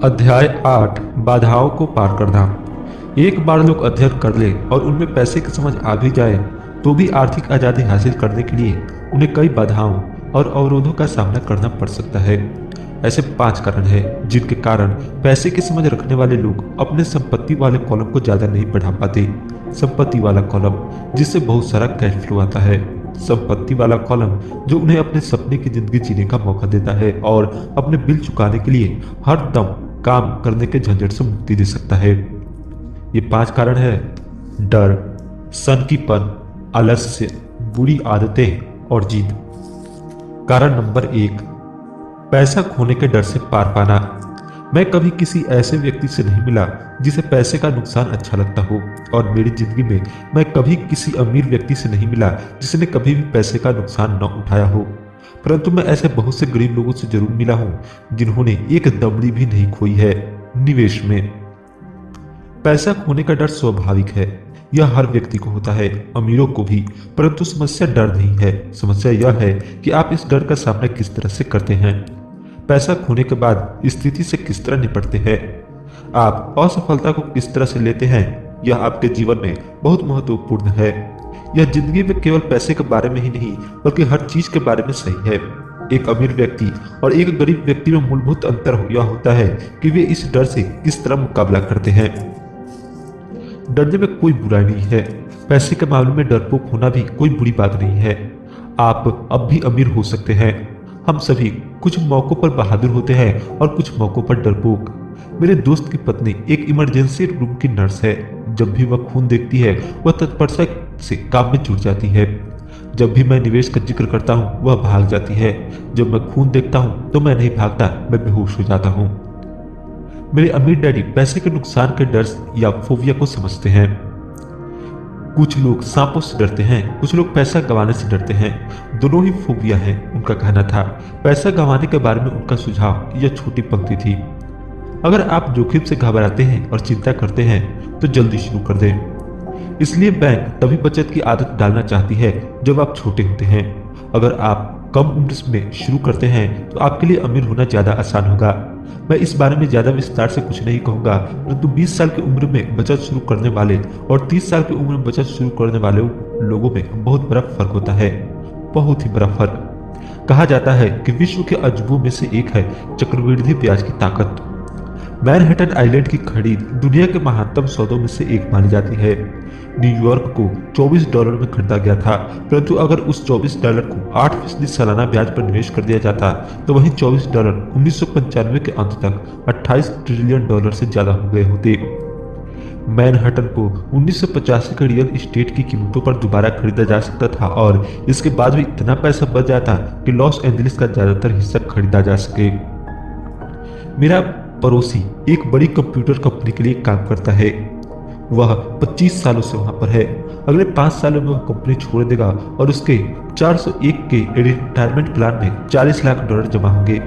अध्याय 8 बाधाओं को पार करना। एक बार लोग अध्ययन कर ले और उनमें पैसे की समझ आ भी जाए तो भी आर्थिक आज़ादी हासिल करने के लिए उन्हें कई बाधाओं और अवरोधों का सामना करना पड़ सकता है। ऐसे 5 कारण हैं जिनके कारण पैसे की समझ रखने वाले लोग अपने संपत्ति वाले कॉलम को ज़्यादा नहीं बढ़ा पाते। संपत्ति वाला कॉलम, जिससे बहुत सारा कैश फ्लो आता है। संपत्ति वाला कॉलम जो उन्हें अपने सपने की जिंदगी जीने का मौका देता है और अपने बिल चुकाने के लिए हर दम काम करने के झंझट से मुक्ति दे सकता है। ये 5 कारण है: डर, सनकीपन, आलस्य, बुरी आदतें और जिद। कारण नंबर 1, पैसा खोने के डर से पार पाना। मैं कभी किसी ऐसे व्यक्ति से नहीं मिला जिसे पैसे का नुकसान अच्छा लगता हो, और मेरी जिंदगी में मैं कभी किसी अमीर व्यक्ति से नहीं मिला जिसने कभी भी पैसे का नुकसान न उठाया हो। परंतु मैं ऐसे बहुत से गरीब लोगों से जरूर मिला हूं जिन्होंने एक दमड़ी भी नहीं खोई है निवेश में। पैसा खोने का डर स्वाभाविक है, यह हर व्यक्ति को होता है, अमीरों को भी। परंतु समस्या डर नहीं है, समस्या यह है कि आप इस डर का सामना किस तरह से करते हैं। पैसा खोने के बाद स्थिति से किस तरह निपटते हैं। आप असफलता को किस तरह से लेते हैं, यह आपके जीवन में बहुत महत्वपूर्ण है। यह जिंदगी में केवल पैसे के बारे में ही नहीं बल्कि हर चीज के बारे में सही है। एक अमीर व्यक्ति और एक गरीब व्यक्ति में मूलभूत अंतर यह होता है कि वे इस डर से किस तरह मुकाबला करते हैं। डरने में कोई बुराई नहीं है। पैसे के मामले में डरपोक होना भी कोई बुरी बात नहीं है। आप अब भी अमीर हो सकते हैं। हम सभी कुछ मौकों पर बहादुर होते हैं और कुछ मौकों पर डरपोक। मेरे दोस्त की पत्नी एक इमरजेंसी रूम की नर्स है। जब भी वह खून देखती है वह तत्परता से काम में जुट जाती है। जब भी मैं निवेश का जिक्र करता हूँ वह भाग जाती है। जब मैं खून देखता हूँ तो मैं नहीं भागता, मैं बेहोश हो जाता हूँ। मेरे अमीर डैडी पैसे के नुकसान के डर या फोबिया को समझते हैं। कुछ लोग सांपों से डरते हैं, कुछ लोग पैसा गंवाने से डरते हैं। दोनों ही फोबिया हैं, उनका कहना था। पैसा गंवाने के बारे में उनका सुझाव यह छोटी पंक्ति थी: अगर आप जोखिम से घबराते हैं और चिंता करते हैं तो जल्दी शुरू कर दें। इसलिए बैंक तभी बचत की आदत डालना चाहती है जब आप छोटे होते हैं। अगर आप कम उम्र में शुरू करते हैं तो आपके लिए अमीर होना ज्यादा आसान होगा। मैं इस बारे में ज्यादा विस्तार से कुछ नहीं कहूंगा, परंतु 20 साल की उम्र में बचत शुरू करने वाले और 30 साल की उम्र में बचत शुरू करने वाले लोगों में बहुत बड़ा फर्क होता है, बहुत ही बड़ा फर्क। कहा जाता है कि विश्व के अजूबों में से एक है चक्रवृद्धि ब्याज की ताकत। मैनहट्टन आइलैंड की खरीद दुनिया के महानतम सौदों में से एक मानी जाती है। न्यूयॉर्क को $24 में खरीदा गया था, परंतु अगर उस $24 को 8% सालाना ब्याज पर निवेश कर दिया जाता तो वही $24 1995 के अंत तक $28 ट्रिलियन से ज्यादा हो गए होते। मैनहट्टन को 1985 के रियल एस्टेट की कीमतों पर दोबारा खरीदा जा सकता था और इसके बाद भी इतना पैसा बच जाता कि लॉस एंजलिस का ज्यादातर हिस्सा खरीदा जा सके। मेरा पड़ोसी एक बड़ी कंप्यूटर कंपनी के लिए काम करता है। वह 25 सालों से वहां पर है। अगले 5 सालों में वह कंपनी छोड़ देगा और उसके 401 के रिटायरमेंट प्लान में $40 लाख जमा होंगे।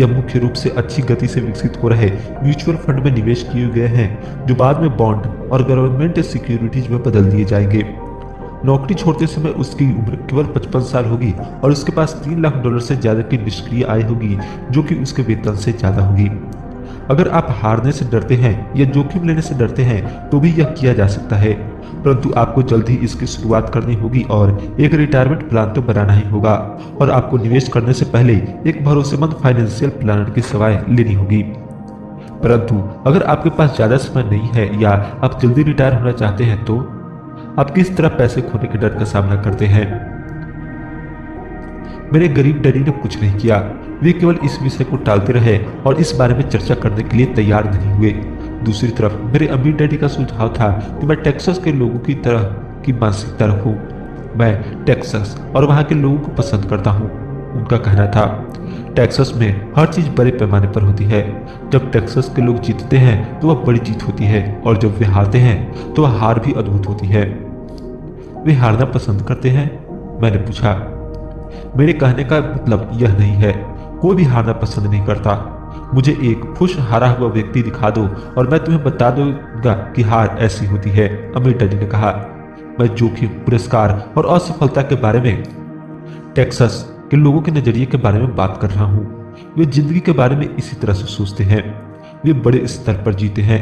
यह मुख्य रूप से अच्छी गति से विकसित हो रहे म्यूचुअल फंड में निवेश किए गए हैं जो बाद में बॉन्ड और गवर्नमेंट सिक्योरिटीज में बदल दिए जाएंगे। नौकरी छोड़ते समय उसकी उम्र केवल 55 साल होगी और उसके पास $3 लाख से ज्यादा की निष्क्रिय आय होगी, जो कि उसके वेतन से ज्यादा होगी। अगर आप हारने से डरते हैं या जोखिम लेने से डरते हैं तो भी यह किया जा सकता है, परंतु आपको जल्द ही इसकी शुरुआत करनी होगी और एक रिटायरमेंट प्लान तो बनाना ही होगा, और आपको निवेश करने से पहले एक भरोसेमंद फाइनेंशियल प्लानर की सलाह लेनी होगी। परंतु अगर आपके पास ज्यादा समय नहीं है या आप जल्दी रिटायर होना चाहते हैं तो आप किस तरह पैसे खोने के डर का सामना करते हैं। मेरे गरीब डैडी ने कुछ नहीं किया। वे केवल इस विषय को टालते रहे और इस बारे में चर्चा करने के लिए तैयार नहीं हुए। दूसरी तरफ मेरे अमीर डैडी का सुझाव था कि मैं टेक्सास के लोगों की तरह की मानसिकता रखूं। मैं टेक्सास और वहां के लोगों को पसंद करता हूं, उनका कहना था। टेक्सास में हर चीज बड़े पैमाने पर होती है। जब टेक्सास के लोग जीतते हैं तो वह बड़ी जीत होती है, और जब वे हारते हैं तो वह हार भी अद्भुत होती है। वे हारना पसंद करते हैं? मैंने पूछा। मेरे कहने का मतलब यह नहीं है, कोई भी हारना पसंद नहीं करता। मुझे एक खुश हारा हुआ व्यक्ति दिखा दो और मैं तुम्हें बता दूंगा कि हार ऐसी होती है, अमीर डैडी ने कहा। मैं जोखिम, पुरस्कार और असफलता के बारे में टेक्सास के लोगों के नजरिए के बारे में बात कर रहा हूँ। वे जिंदगी के बारे में इसी तरह से सोचते हैं। वे बड़े स्तर पर जीते हैं।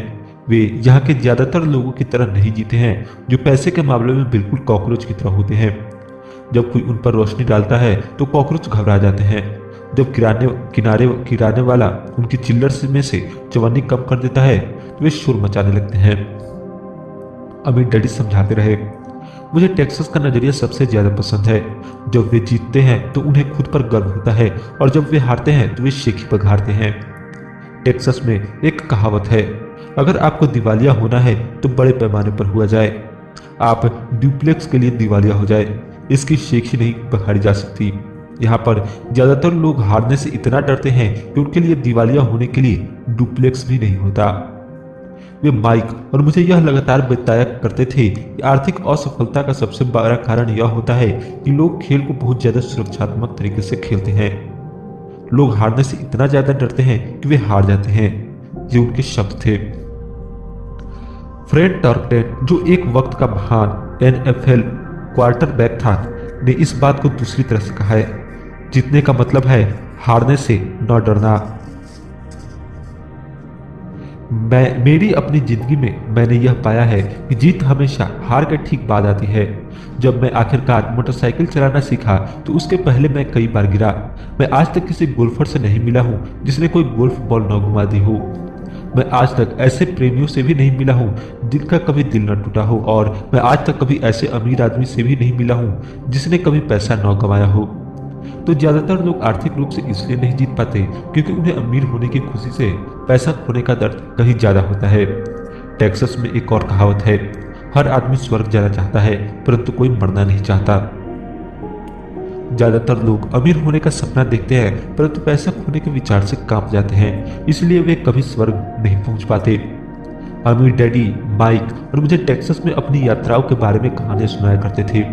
वे यहाँ के ज्यादातर लोगों की तरह नहीं जीते हैं जो पैसे के मामले में बिल्कुल कॉकरोच की तरह होते हैं। जब कोई उन पर रोशनी डालता है तो कॉकरोच घबरा जाते हैं। जब किराने वाला उनकी चिल्लर में से चवन्नी कम कर देता है तो वे शोर मचाने लगते हैं। अमीर डैडी समझाते रहे, मुझे टेक्सास का नजरिया सबसे ज्यादा पसंद है। जब वे जीतते हैं तो उन्हें खुद पर गर्व होता है और जब वे हारते हैं तो वे शेखी पघारते हैं। टेक्सास में एक कहावत है, अगर आपको दिवालिया होना है तो बड़े पैमाने पर हुआ जाए। आप ड्यूप्लेक्स के लिए दिवालिया हो जाए, इसकी शेखी नहीं पघाड़ी जा सकती। यहाँ पर ज्यादातर लोग हारने से इतना डरते हैं कि उनके लिए दिवालिया होने के लिए डुप्लेक्स भी नहीं होता। वे माइक और मुझे यह लगातार बताया करते थे कि आर्थिक असफलता का सबसे बड़ा कारण यह होता है कि लोग खेल को बहुत ज्यादा सुरक्षात्मक तरीके से खेलते हैं। लोग हारने से इतना ज्यादा डरते हैं कि वे हार जाते हैं। ये उनके शब्द थे। फ्रेड टर्कटन, जो एक वक्त का महान NFL क्वार्टरबैक था, ने इस बात को दूसरी तरह से कहा है, जीतने का मतलब है हारने से न डरना। मेरी अपनी जिंदगी में मैंने यह पाया है कि जीत हमेशा हार के ठीक बाद आती है। जब मैं आखिरकार मोटरसाइकिल चलाना सीखा तो उसके पहले मैं कई बार गिरा। मैं आज तक किसी गोल्फर से नहीं मिला हूँ जिसने कोई गोल्फ बॉल न घुमा दी हो। मैं आज तक ऐसे प्रेमियों से भी नहीं मिला हूँ जिनका कभी दिल न टूटा हो, और मैं आज तक कभी ऐसे अमीर आदमी से भी नहीं मिला हूँ जिसने कभी पैसा न गंवाया हो। तो ज्यादातर लोग आर्थिक रूप से इसलिए नहीं जीत पाते क्योंकि उन्हें अमीर होने की खुशी से पैसा खोने का दर्द कहीं ज्यादा होता है। टेक्सास में एक और कहावत है, हर आदमी स्वर्ग जाना चाहता है परंतु कोई मरना नहीं चाहता। ज्यादातर लोग अमीर होने का सपना देखते हैं परंतु पैसा खोने के विचार से कांप जाते हैं, इसलिए वे कभी स्वर्ग नहीं पहुंच पाते। अमीर डैडी माइक और मुझे टेक्सास में अपनी यात्राओं के बारे में कहानियां सुनाया करते थे।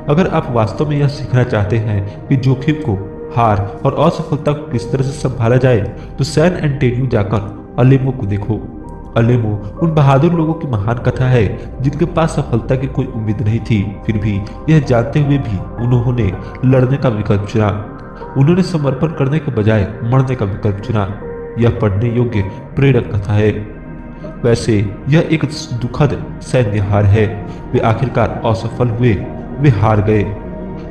अगर आप वास्तव में यह सीखना चाहते हैं कि जोखिम को, हार और असफलता को किस तरह से संभाला जाए तो सैन एंटोनियो जाकर अलेमो को देखो। अलेमो उन बहादुर लोगों की महान कथा है जिनके पास सफलता की कोई उम्मीद नहीं थी, फिर भी यह जानते हुए भी उन्होंने लड़ने का विकल्प चुना। उन्होंने समर्पण करने के बजाय मरने का विकल्प चुना। यह पढ़ने योग्य प्रेरक कथा है। वैसे यह एक दुखद सैन्य हार है। वे आखिरकार असफल हुए, वे हार गए।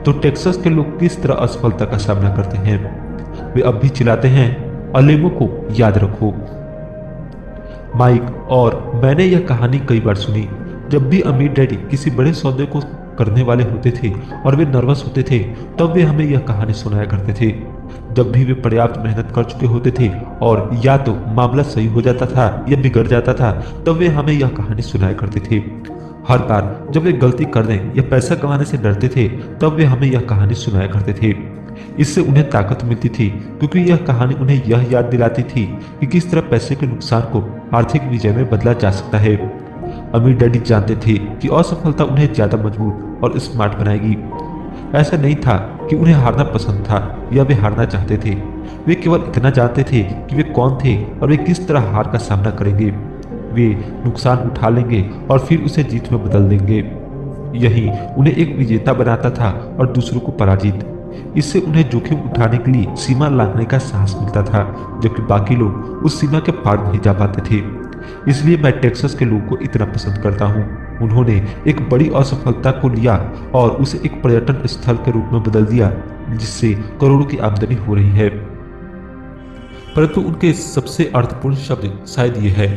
तो टेक्सास के लोग किस तरह असफलता का सामना करते हैं? वे अब भी चिल्लाते हैं, अलेमो को याद रखो। माइक और मैंने यह कहानी कई बार सुनी। जब भी अमीर डैडी किसी बड़े सौदे को करने वाले होते थे और वे नर्वस होते थे तब वे हमें यह कहानी सुनाया करते थे। जब भी वे पर्याप्त मेहनत कर चुके होते थे और या तो मामला सही हो जाता था या बिगड़ जाता था तब वे हमें यह कहानी सुनाया करते थे। हर बार जब वे गलती करने या पैसा कमाने से डरते थे तब वे हमें यह कहानी सुनाया करते थे। इससे उन्हें ताकत मिलती थी क्योंकि यह कहानी उन्हें यह याद दिलाती थी कि किस तरह पैसे के नुकसान को आर्थिक विजय में बदला जा सकता है। अमीर डैडी जानते थे कि असफलता उन्हें ज्यादा मजबूत और स्मार्ट बनाएगी। ऐसा नहीं था कि उन्हें हारना पसंद था या वे हारना चाहते थे। वे केवल इतना जानते थे कि वे कौन थे और वे किस तरह हार का सामना करेंगे। वे नुकसान उठा लेंगे और फिर उसे जीत में बदल देंगे। यही उन्हें एक विजेता बनाता था और दूसरों को पराजित। इससे उन्हें जोखिम उठाने के लिए सीमा लांघने का साहस मिलता था, जबकि बाकी लोग उस सीमा के पार नहीं जा पाते थे। इसलिए मैं टेक्सास के लोगों को इतना पसंद करता हूँ। उन्होंने एक बड़ी असफलता को लिया और उसे एक पर्यटन स्थल के रूप में बदल दिया जिससे करोड़ों की आमदनी हो रही है। परंतु उनके सबसे अर्थपूर्ण शब्द शायद ये है,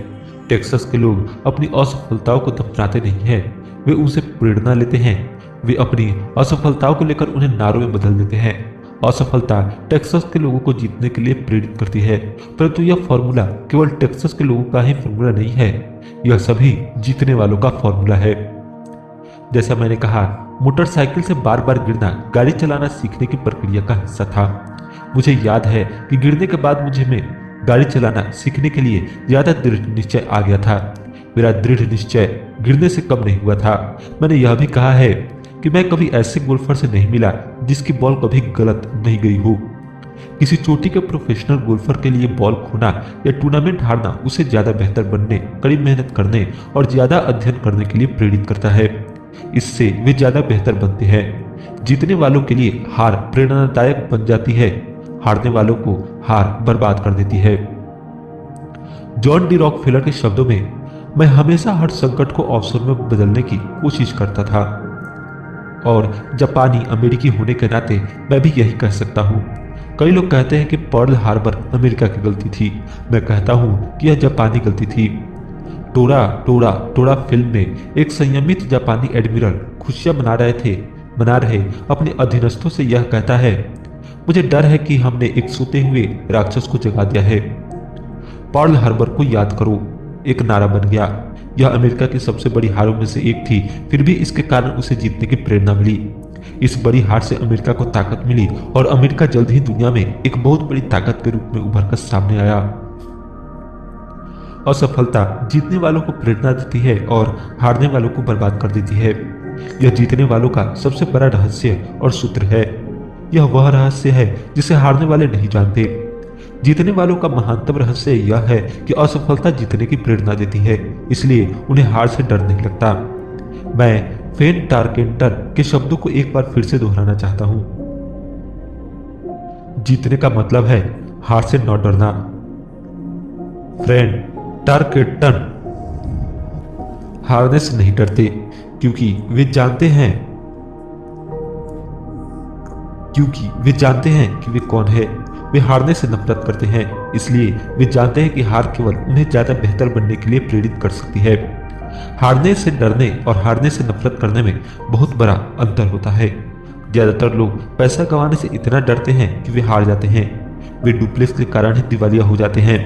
टेक्सास के लोग अपनी असफलताओं को दफनाते नहीं हैं, वे उनसे प्रेरणा लेते हैं। वे अपनी असफलताओं को लेकर उन्हें नारों में बदल देते हैं। असफलता टेक्सास के लोगों को जीतने के लिए प्रेरित करती है, परंतु यह फॉर्मूला केवल टेक्सास के लोगों का ही फॉर्मूला नहीं है, यह सभी जीतने वालों का फॉर्मूला है। जैसा मैंने कहा, मोटरसाइकिल से बार बार गिरना गाड़ी चलाना सीखने की प्रक्रिया का हिस्सा था। मुझे याद है कि गिरने के बाद मुझे में गाड़ी चलाना सीखने के लिए ज्यादा दृढ़ निश्चय आ गया था। मेरा दृढ़ निश्चय गिरने से कम नहीं हुआ था। मैंने यह भी कहा है कि मैं कभी ऐसे गोल्फर से नहीं मिला जिसकी बॉल कभी गलत नहीं गई हो। किसी चोटी के प्रोफेशनल गोल्फर के लिए बॉल खोना या टूर्नामेंट हारना उसे ज्यादा बेहतर बनने, कड़ी मेहनत करने और ज्यादा अध्ययन करने के लिए प्रेरित करता है। इससे वे ज्यादा बेहतर बनते हैं। जीतने वालों के लिए हार प्रेरणादायक बन जाती है, हारने वालों को हार बर्बाद कर देती है। जॉन डी रॉकफेलर के शब्दों में, मैं हमेशा हर संकट को अवसर में बदलने की कोशिश करता था। और जापानी अमेरिकी होने के नाते मैं भी यही कह सकता हूँ। कई लोग कहते हैं कि पर्ल हार्बर अमेरिका की गलती थी। मैं कहता हूँ कि यह जापानी गलती थी। टोरा टोरा टोरा फिल्म में एक संयमित जापानी एडमिरल खुशियां मना रहे अपने अधीनस्थों से यह कहता है, मुझे डर है कि हमने एक सोते हुए राक्षस को जगा दिया है। पर्ल हार्बर को याद करो एक नारा बन गया। यह अमेरिका की सबसे बड़ी हारों में से एक थी, फिर भी इसके कारण उसे जीतने की प्रेरणा मिली। इस बड़ी हार से अमेरिका को ताकत मिली और अमेरिका जल्द ही दुनिया में एक बहुत बड़ी ताकत के रूप में उभरकर सामने आया। असफलता जीतने वालों को प्रेरणा देती है और हारने वालों को बर्बाद कर देती है। यह जीतने वालों का सबसे बड़ा रहस्य और सूत्र है। यह वह रहस्य है जिसे हारने वाले नहीं जानते। जीतने वालों का महानतम रहस्य यह है कि असफलता जीतने की प्रेरणा देती है, इसलिए उन्हें हार से डर नहीं लगता। मैं फेन टारकेंटर के शब्दों को एक बार फिर से दोहराना चाहता हूं। जीतने का मतलब है हार से न डरना। फ्रेंड टारकेटन हारने से नहीं डरते क्योंकि वे जानते हैं कि वे कौन है। वे हारने से नफरत करते हैं, इसलिए वे जानते हैं कि हार केवल उन्हें ज्यादा बेहतर बनने के लिए प्रेरित कर सकती है। हारने से डरने और हारने से नफरत करने में बहुत बड़ा अंतर होता है। ज्यादातर लोग पैसा गंवाने से इतना डरते हैं कि वे हार जाते हैं। वे डुप्लेक्स के कारण ही दिवालिया हो जाते हैं।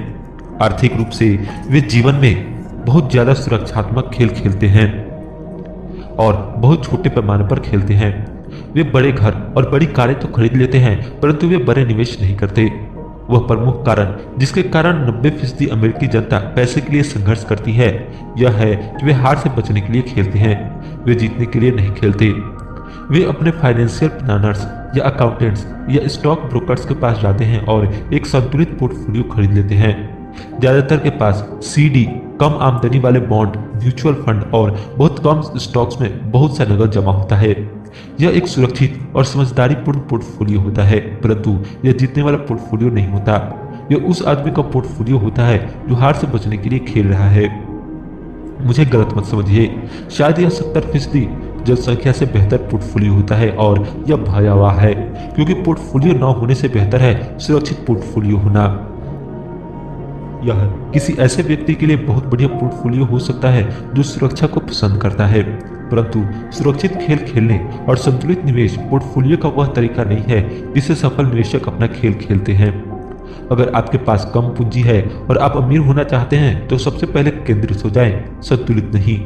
आर्थिक रूप से वे जीवन में बहुत ज्यादा सुरक्षात्मक खेल खेलते हैं और बहुत छोटे पैमाने पर खेलते हैं। वे बड़े घर और बड़ी कारें तो खरीद लेते हैं, परंतु वे बड़े निवेश नहीं करते। वह प्रमुख कारण जिसके कारण 90% अमेरिकी जनता पैसे के लिए संघर्ष करती है, यह है कि वे हार से बचने के लिए खेलते हैं। वे जीतने के लिए नहीं खेलते। वे अपने फाइनेंशियल प्लानर्स या अकाउंटेंट्स या स्टॉक ब्रोकर्स के पास जाते हैं और एक संतुलित पोर्टफोलियो खरीद लेते हैं। ज्यादातर के पास सीडी, कम आमदनी वाले बॉन्ड, म्यूचुअल फंड और बहुत कम स्टॉक्स में बहुत सा नकद जमा होता है। यह एक सुरक्षित और समझदारीपूर्ण पोर्टफोलियो होता है, परंतु यह जीतने वाला पोर्टफोलियो नहीं होता। यह उस आदमी का पोर्टफोलियो होता है जो हार से बचने के लिए खेल रहा है। मुझे गलत मत समझिए, शायद यह 70% जनसंख्या से बेहतर पोर्टफोलियो होता है और यह भयावह है, क्योंकि पोर्टफोलियो न होने से बेहतर है सुरक्षित पोर्टफोलियो होना। यह किसी ऐसे व्यक्ति के लिए बहुत बढ़िया पोर्टफोलियो हो सकता है जो सुरक्षा को पसंद करता है, परंतु सुरक्षित खेल खेलने और संतुलित निवेश पोर्टफोलियो का वह तरीका नहीं है जिससे सफल निवेशक अपना खेल खेलते हैं। अगर आपके पास कम पूंजी है और आप अमीर होना चाहते हैं तो सबसे पहले केंद्रित हो जाएं, संतुलित नहीं।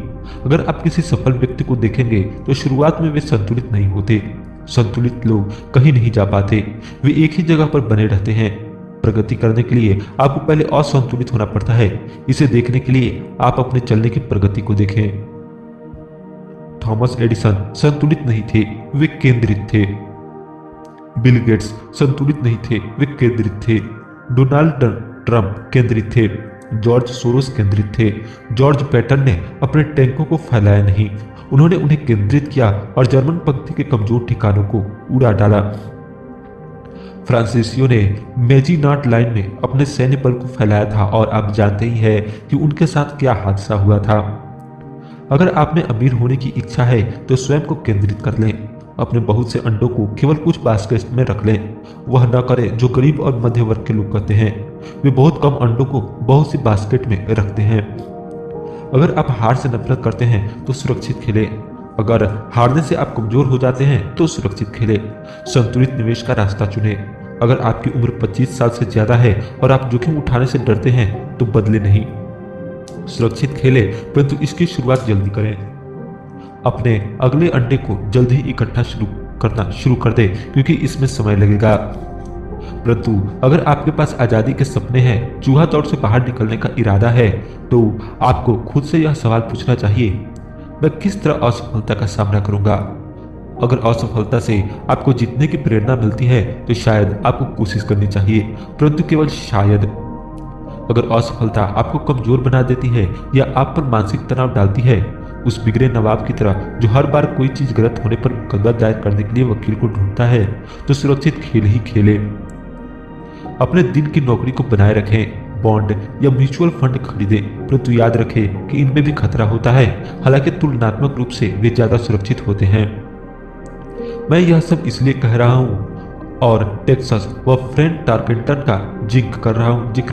अगर आप किसी सफल व्यक्ति को देखेंगे तो शुरुआत में वे संतुलित नहीं होते। संतुलित लोग कहीं नहीं जा पाते, वे एक ही जगह पर बने रहते हैं। प्रगति करने के लिए आपको पहले असंतुलित होना पड़ता है। इसे देखने के लिए आप अपने चलने की प्रगति को देखें। थॉमस एडिसन संतुलित नहीं थे, वे केंद्रित थे। बिल गेट्स संतुलित नहीं थे, वे केंद्रित थे। डोनाल्ड ट्रंप केंद्रित थे। जॉर्ज सोरोस केंद्रित थे। जॉर्ज पैटन ने अपने टैंकों को फैलाया नहीं, उन्होंने उन्हें केंद्रित किया और जर्मन पंक्ति के कमजोर ठिकानों को उड़ा डाला। फ्रांसीसियों ने मेजिनाट लाइन में अपने सैन्य बल को फैलाया था और आप जानते ही हैं कि उनके साथ क्या हादसा हुआ था। अगर आप में अमीर होने की इच्छा है तो स्वयं को केंद्रित कर लें। अपने बहुत से अंडों को केवल कुछ बास्केट में रख लें। वह न करें जो गरीब और मध्य वर्ग के लोग करते हैं, वे बहुत कम अंडों को बहुत सी बास्केट में रखते हैं। अगर आप हार से नफरत करते हैं तो सुरक्षित खेलें। अगर हारने से आप कमजोर हो जाते हैं तो सुरक्षित खेलें। संतुलित निवेश का रास्ता चुनें। अगर आपकी उम्र 25 साल से ज्यादा है और आप जोखिम उठाने से डरते हैं तो बदले नहीं। सुरक्षित खेलें, परंतु इसकी शुरुआत जल्दी करें। अपने अगले अंडे को जल्द ही इकट्ठा करना शुरू कर दें, क्योंकि इसमें समय लगेगा। परंतु अगर आपके पास आजादी के सपने हैं, चूहा दौड़ से बाहर निकलने का इरादा है, तो आपको खुद से यह सवाल पूछना चाहिए, मैं किस तरह असफलता का सामना करूंगा? अगर असफलता से आपको जीतने की प्रेरणा मिलती है तो शायद आपको कोशिश करनी चाहिए, परंतु केवल शायद। अगर असफलता आपको कमजोर बना देती है या आप पर मानसिक तनाव डालती है, उस बिगड़े नवाब की तरह जो हर बार कोई चीज गलत होने पर मुकदमा दायर करने के लिए वकील को ढूंढता है, तो सुरक्षित खेल ही खेले। अपने दिन की नौकरी को बनाए रखें, बॉन्ड या म्यूचुअल फंड खरीदें, परंतु याद रखें कि इनमें भी खतरा होता है। हालांकि तुलनात्मक रूप से वे ज्यादा सुरक्षित होते हैं। मैं यह सब इसलिए कह रहा हूँ और टेक्सास व फ्रेंड टारकेंटन का जिक्र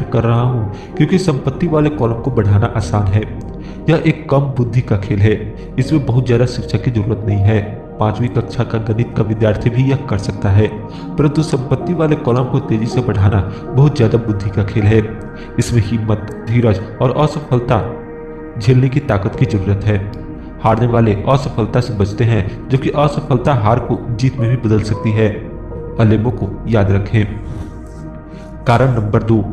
कर रहा हूँ क्योंकि संपत्ति वाले कॉलम को बढ़ाना आसान है। यह एक कम बुद्धि का खेल है। इसमें बहुत ज्यादा शिक्षा की जरूरत नहीं है। 5वीं कक्षा का गणित का विद्यार्थी भी यह कर सकता है, परंतु संपत्ति वाले कॉलम को तेजी से बढ़ाना बहुत ज्यादा बुद्धि का खेल है। इसमें हिम्मत, धीरज और असफलता झेलने की ताकत की जरूरत है। हारने वाले असफलता से बचते हैं, जबकि असफलता हार को जीत में भी बदल सकती है। अलेमो को याद रखें। कारण नंबर 2,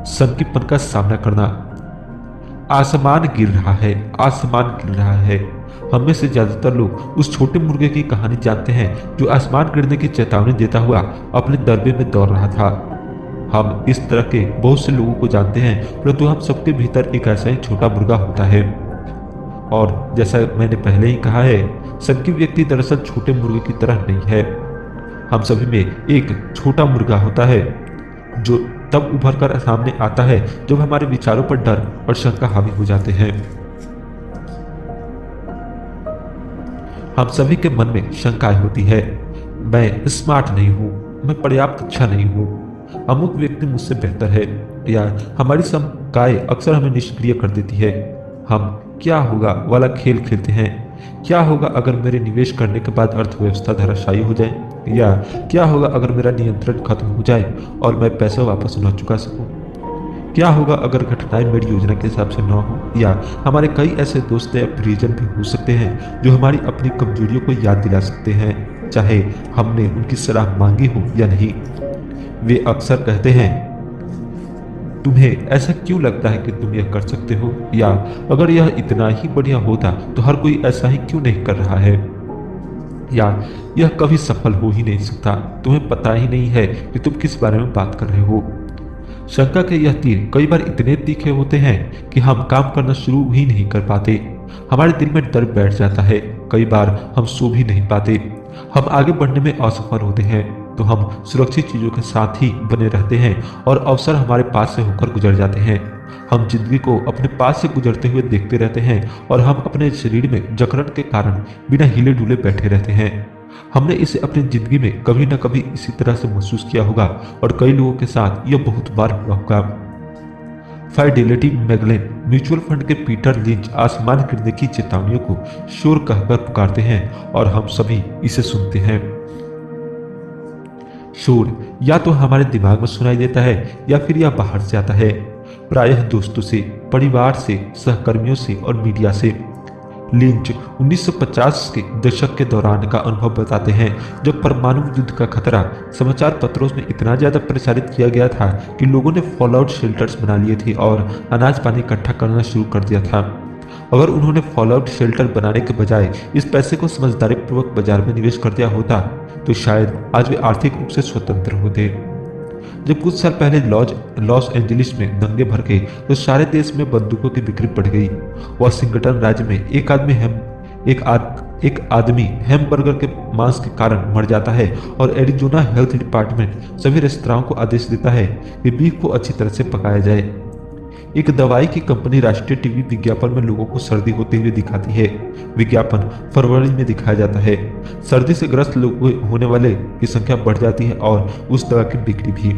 संकीपन का सामना करना। आसमान गिर रहा है, आसमान गिर रहा है। हम में से ज्यादातर लोग उस छोटे मुर्गे की कहानी जानते हैं जो आसमान गिरने की चेतावनी देता हुआ अपने दरबे में दौड़ रहा था। हम इस तरह के बहुत से लोगों को जानते हैं, परंतु हम सबके भीतर एक ऐसा ही छोटा मुर्गा होता है। और जैसा मैंने पहले ही कहा है, संकीप व्यक्ति दरअसल छोटे मुर्गे की तरह नहीं है। हम सभी में एक छोटा मुर्गा होता है जो तब उभर कर सामने आता है जब हमारे विचारों पर डर और शंका हावी हो जाते हैं। हम सभी के मन में शंकाएं होती है। मैं स्मार्ट नहीं हूँ, मैं पर्याप्त अच्छा नहीं हूँ, अमुक व्यक्ति मुझसे बेहतर है, या हमारी शंकाएं अक्सर हमें निष्क्रिय कर देती है। हम क्या होगा वाला खेल खेलते हैं। क्या होगा अगर मेरे निवेश करने के बाद अर्थव्यवस्था धराशायी हो जाए, या क्या होगा अगर मेरा नियंत्रण खत्म हो जाए और मैं पैसा वापस न चुका सकूं। क्या होगा अगर घटनाएं मेरी योजना के हिसाब से न हो, या हमारे कई ऐसे दोस्त या परिजन भी हो सकते हैं जो हमारी अपनी कमजोरियों को याद दिला सकते हैं, चाहे हमने उनकी सलाह मांगी हो या नहीं। वे अक्सर कहते हैं, तुम्हें ऐसा क्यों लगता है कि तुम यह कर सकते हो, या अगर यह इतना ही बढ़िया होता तो हर कोई ऐसा ही क्यों नहीं कर रहा है, या यह कभी सफल हो ही नहीं सकता, तुम्हें पता ही नहीं है कि तुम किस बारे में बात कर रहे हो। शंका के यह तीर कई बार इतने तीखे होते हैं कि हम काम करना शुरू ही नहीं कर पाते। हमारे दिल में डर बैठ जाता है। कई बार हम सो भी नहीं पाते। हम आगे बढ़ने में असफल होते हैं तो हम सुरक्षित चीजों के साथ ही बने रहते हैं और अवसर हमारे पास से होकर गुजर जाते हैं। हम जिंदगी को अपने पास से गुजरते हुए देखते रहते हैं और हम अपने शरीर में जकड़न के कारण बिना हिले डुले बैठे रहते हैं। हमने इसे अपनी जिंदगी में कभी न कभी इसी तरह से महसूस किया होगा और कई लोगों के साथ यह बहुत बार हुआ होगा। फाइडेलिटी मैगलेन म्यूचुअल फंड के पीटर लिंच आसमान गिरने की चेतावनियों को शोर कहकर पुकारते हैं और हम सभी इसे सुनते हैं। शोर या तो हमारे दिमाग में सुनाई देता है या फिर यह बाहर से आता है, प्रायः दोस्तों से, परिवार से, सहकर्मियों से और मीडिया से। लिंच 1950 के दशक के दौरान का अनुभव बताते हैं जब परमाणु युद्ध का खतरा समाचार पत्रों में इतना ज्यादा प्रचारित किया गया था कि लोगों ने फॉलआउट शेल्टर्स बना लिए थे और अनाज पानी इकट्ठा करना शुरू कर दिया था। अगर उन्होंने फॉलआउट शेल्टर बनाने के बजाय इस पैसे को समझदारी पूर्वक बाजार में निवेश कर दिया होता तो शायद आज वे आर्थिक रूप से स्वतंत्र होते। जब कुछ साल पहले लॉस एंजलिस में दंगे भड़के गए तो सारे देश में बंदूकों की बिक्री बढ़ गई। वाशिंगटन राज्य में एक आदमी हैमबर्गर के मांस के कारण मर जाता है और एरिजोना हेल्थ डिपार्टमेंट सभी रेस्तराओं को आदेश देता है कि बीफ को अच्छी तरह से पकाया जाए। एक दवाई की कंपनी राष्ट्रीय टीवी विज्ञापन में लोगों को सर्दी होते हुए दिखाती है। विज्ञापन फरवरी में दिखाया जाता है। सर्दी से ग्रस्त होने वाले की संख्या बढ़ जाती है और उस दवा की बिक्री भी।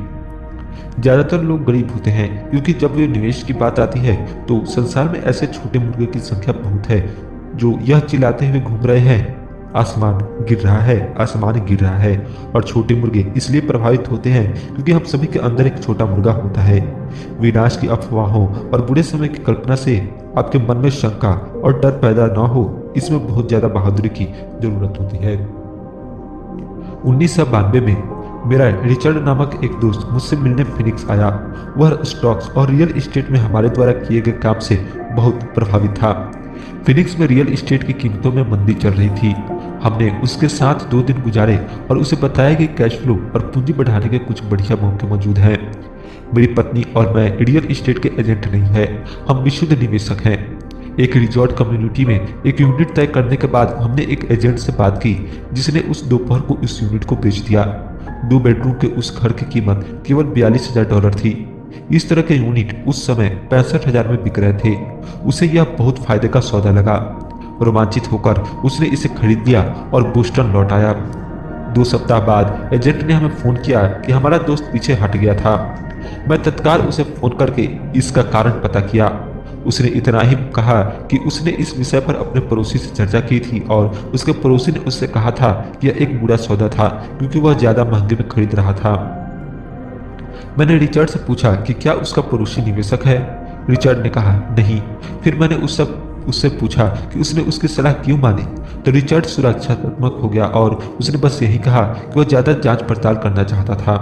ज्यादातर लोग गरीब होते हैं क्योंकि जब वे निवेश की बात आती है तो संसार में ऐसे छोटे मुर्गे की संख्या बहुत है जो यह चिल्लाते हुए घूम रहे हैं, आसमान गिर रहा है, आसमान गिर रहा है। और छोटे मुर्गे इसलिए प्रभावित होते हैं क्योंकि हम सभी के अंदर एक छोटा मुर्गा होता है। विनाश की अफवाहों और बुरे समय की कल्पना से आपके मन में शंका और डर पैदा न हो, इसमें बहुत ज्यादा बहादुरी की जरूरत होती है। 1992 में मेरा रिचर्ड नामक एक दोस्त मुझसे मिलने फिनिक्स आया। वह स्टॉक्स और रियल एस्टेट में हमारे द्वारा किए गए काम से बहुत प्रभावित था। फिनिक्स में रियल एस्टेट की कीमतों में मंदी चल रही थी। हमने उसके साथ 2 दिन गुजारे और उसे बताया कि कैश फ्लो और पूंजी बढ़ाने के कुछ बढ़िया मौके मौजूद हैं। मेरी पत्नी और मैं रियल एस्टेट के एजेंट नहीं है, हम विशुद्ध निवेशक हैं। एक रिजॉर्ट कम्युनिटी में एक यूनिट तय करने के बाद हमने एक एजेंट से बात की जिसने उस दोपहर को उस यूनिट को बेच दिया। 2 बेडरूम के उस घर की कीमत केवल $42,000 थी। इस तरह के यूनिट उस समय 65,000 में बिक रहे थे। उसे यह बहुत फायदे का सौदा लगा। रोमांचित होकर उसने इसे खरीद लिया और बोस्टन लौट आया। 2 सप्ताह बाद एजेंट ने हमें फोन किया कि हमारा दोस्त पीछे हट गया था। मैं तत्काल उसे फोन करके इसका कारण पता किया। उसने इतना ही कहा कि उसने इस विषय पर अपने पड़ोसी से चर्चा की थी और उसके पड़ोसी ने उससे कहा था कि यह एक बुरा सौदा था क्योंकि वह ज्यादा महंगे में खरीद रहा था। मैंने रिचर्ड से पूछा कि क्या उसका पड़ोसी निवेशक है। रिचर्ड ने कहा नहीं। फिर मैंने उससे पूछा कि उसने उसकी सलाह क्यों मानी, तो रिचर्ड सुरक्षात्मक हो गया और उसने बस यही कहा कि वह ज्यादा जांच पड़ताल करना चाहता था।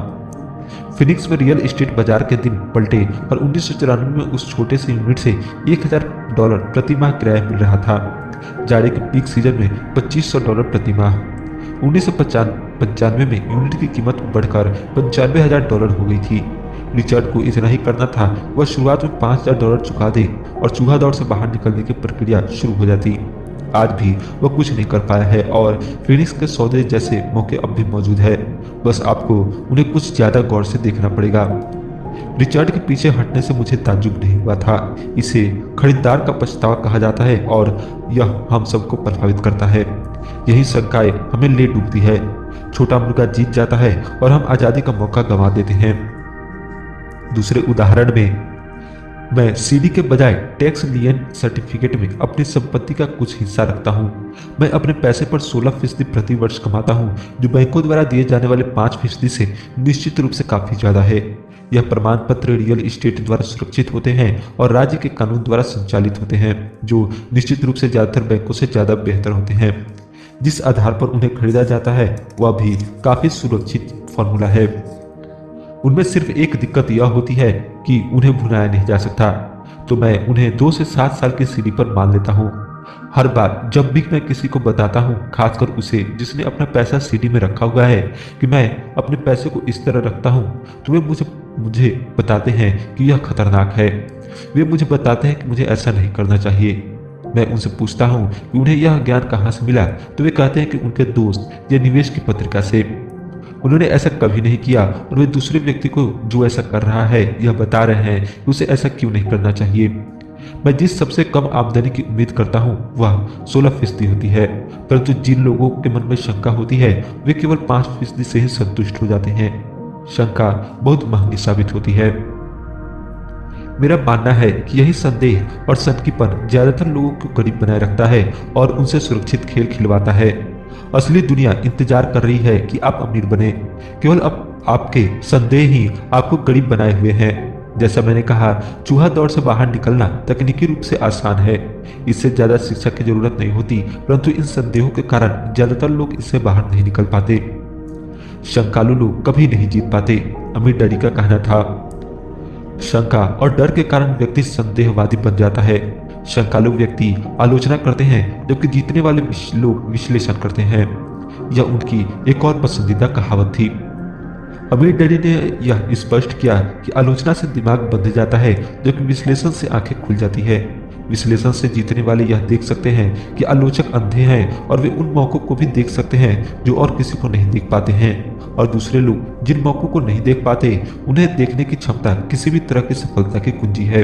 फिनिक्स में रियल एस्टेट बाजार के दिन पलटे और 1994 में उस छोटे से यूनिट से $1,000 प्रति माह किराया मिल रहा था। जाड़े के पीक सीजन में $2,500 प्रति माह। 1995 में यूनिट की कीमत बढ़कर $95,000 हो गई थी। रिचर्ड को इतना ही करना था, वह शुरुआत में $5,000 चुका दे और चूहा दौड़ से बाहर निकलने की प्रक्रिया शुरू हो जाती। आज भी वह कुछ नहीं कर पाया है और फिनिक्स के सौदे जैसे मौके अब भी मौजूद है। बस आपको उन्हें कुछ ज्यादा गौर से देखना पड़ेगा। रिचर्ड के पीछे हटने से मुझे ताज्जुब नहीं हुआ था। इसे खरीदार का पछतावा कहा जाता है और यह हम सबको प्रभावित करता है। यही शंकाएं हमें ले डूबती है। छोटा मुर्गा जीत जाता है और हम आजादी का मौका गंवा देते हैं। दूसरे उदाहरण में मैं सीडी के बजाय टैक्स लियन सर्टिफिकेट में अपनी संपत्ति का कुछ हिस्सा रखता हूं। मैं अपने पैसे पर 16% प्रति वर्ष कमाता हूं, जो बैंकों द्वारा दिए जाने वाले 5% से निश्चित रूप से काफी ज्यादा है। यह प्रमाण पत्र रियल एस्टेट द्वारा सुरक्षित होते हैं और राज्य के कानून द्वारा संचालित होते हैं, जो निश्चित रूप से ज्यादातर बैंकों से ज्यादा बेहतर होते हैं। जिस आधार पर उन्हें खरीदा जाता है वह भी काफी सुरक्षित फॉर्मूला है। उनमें सिर्फ एक दिक्कत यह होती है कि उन्हें भुनाया नहीं जा सकता, तो मैं उन्हें 2 से 7 साल की सीडी पर मान लेता हूँ। हर बार जब भी मैं किसी को बताता हूँ, खासकर उसे जिसने अपना पैसा सीडी में रखा हुआ है, कि मैं अपने पैसे को इस तरह रखता हूँ, तो वे मुझे बताते हैं कि यह खतरनाक है। वे मुझे बताते हैं कि मुझे ऐसा नहीं करना चाहिए। मैं उनसे पूछता हूँ कि उन्हें यह ज्ञान कहाँ से मिला, तो वे कहते हैं कि उनके दोस्त या निवेश की पत्रिका से। उन्होंने ऐसा कभी नहीं किया और वे दूसरे व्यक्ति को जो ऐसा कर रहा है यह बता रहे हैं कि उसे ऐसा क्यों नहीं करना चाहिए। मैं जिस सबसे कम आमदनी की उम्मीद करता हूँ वह 16% होती है, परंतु जिन लोगों के मन में शंका होती है वे केवल 5% से ही संतुष्ट हो जाते हैं। शंका बहुत महंगी साबित होती है। मेरा मानना है कि यही संदेह और सनकीपन ज्यादातर लोगों को गरीब बनाए रखता है और उनसे सुरक्षित खेल खिलवाता है। असली दुनिया इंतजार कर रही है कि आप अमीर बने। केवल अब आपके संदेह ही आपको गरीब बनाए हुए हैं। जैसा मैंने कहा, चूहा दौड़ से बाहर निकलना तकनीकी रूप से आसान है। इससे ज्यादा शिक्षा की जरूरत नहीं होती, परंतु इन संदेहों के कारण ज्यादातर लोग इससे बाहर नहीं निकल पाते। शंकालु लोग कभी नहीं जीत पाते, अमीर डैडी का कहना था। शंका और डर के कारण व्यक्ति संदेहवादी बन जाता है। शंकालु व्यक्ति आलोचना करते हैं जबकि जीतने वाले लोग विश्लेषण करते हैं। यह उनकी एक और पसंदीदा कहावत थी। अमीर डैडी ने यह स्पष्ट किया कि आलोचना से दिमाग बंध जाता है जबकि विश्लेषण से आंखें खुल जाती है। विश्लेषण से जीतने वाले यह देख सकते हैं कि आलोचक अंधे हैं और वे उन मौकों को भी देख सकते हैं जो और किसी को नहीं देख पाते हैं, और दूसरे लोग जिन मौकों को नहीं देख पाते उन्हें देखने की क्षमता किसी भी तरह की सफलता की कुंजी है।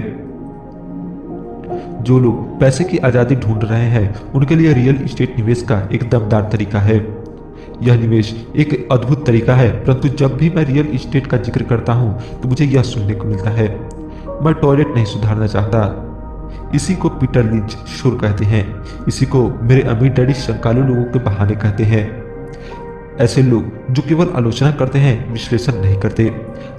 जो लोग पैसे की आजादी ढूंढ रहे हैं उनके लिए रियल एस्टेट निवेश का एक दमदार तरीका है। यह निवेश एक अद्भुत तरीका है, परंतु जब भी मैं रियल एस्टेट का जिक्र करता हूं तो मुझे यह सुनने को मिलता है, मैं टॉयलेट नहीं सुधारना चाहता। इसी को पीटर लिंच शोर कहते हैं। इसी को मेरे अमीर डैडी शंकालु लोगों के बहाने कहते हैं। ऐसे लोग जो केवल आलोचना करते हैं, विश्लेषण नहीं करते।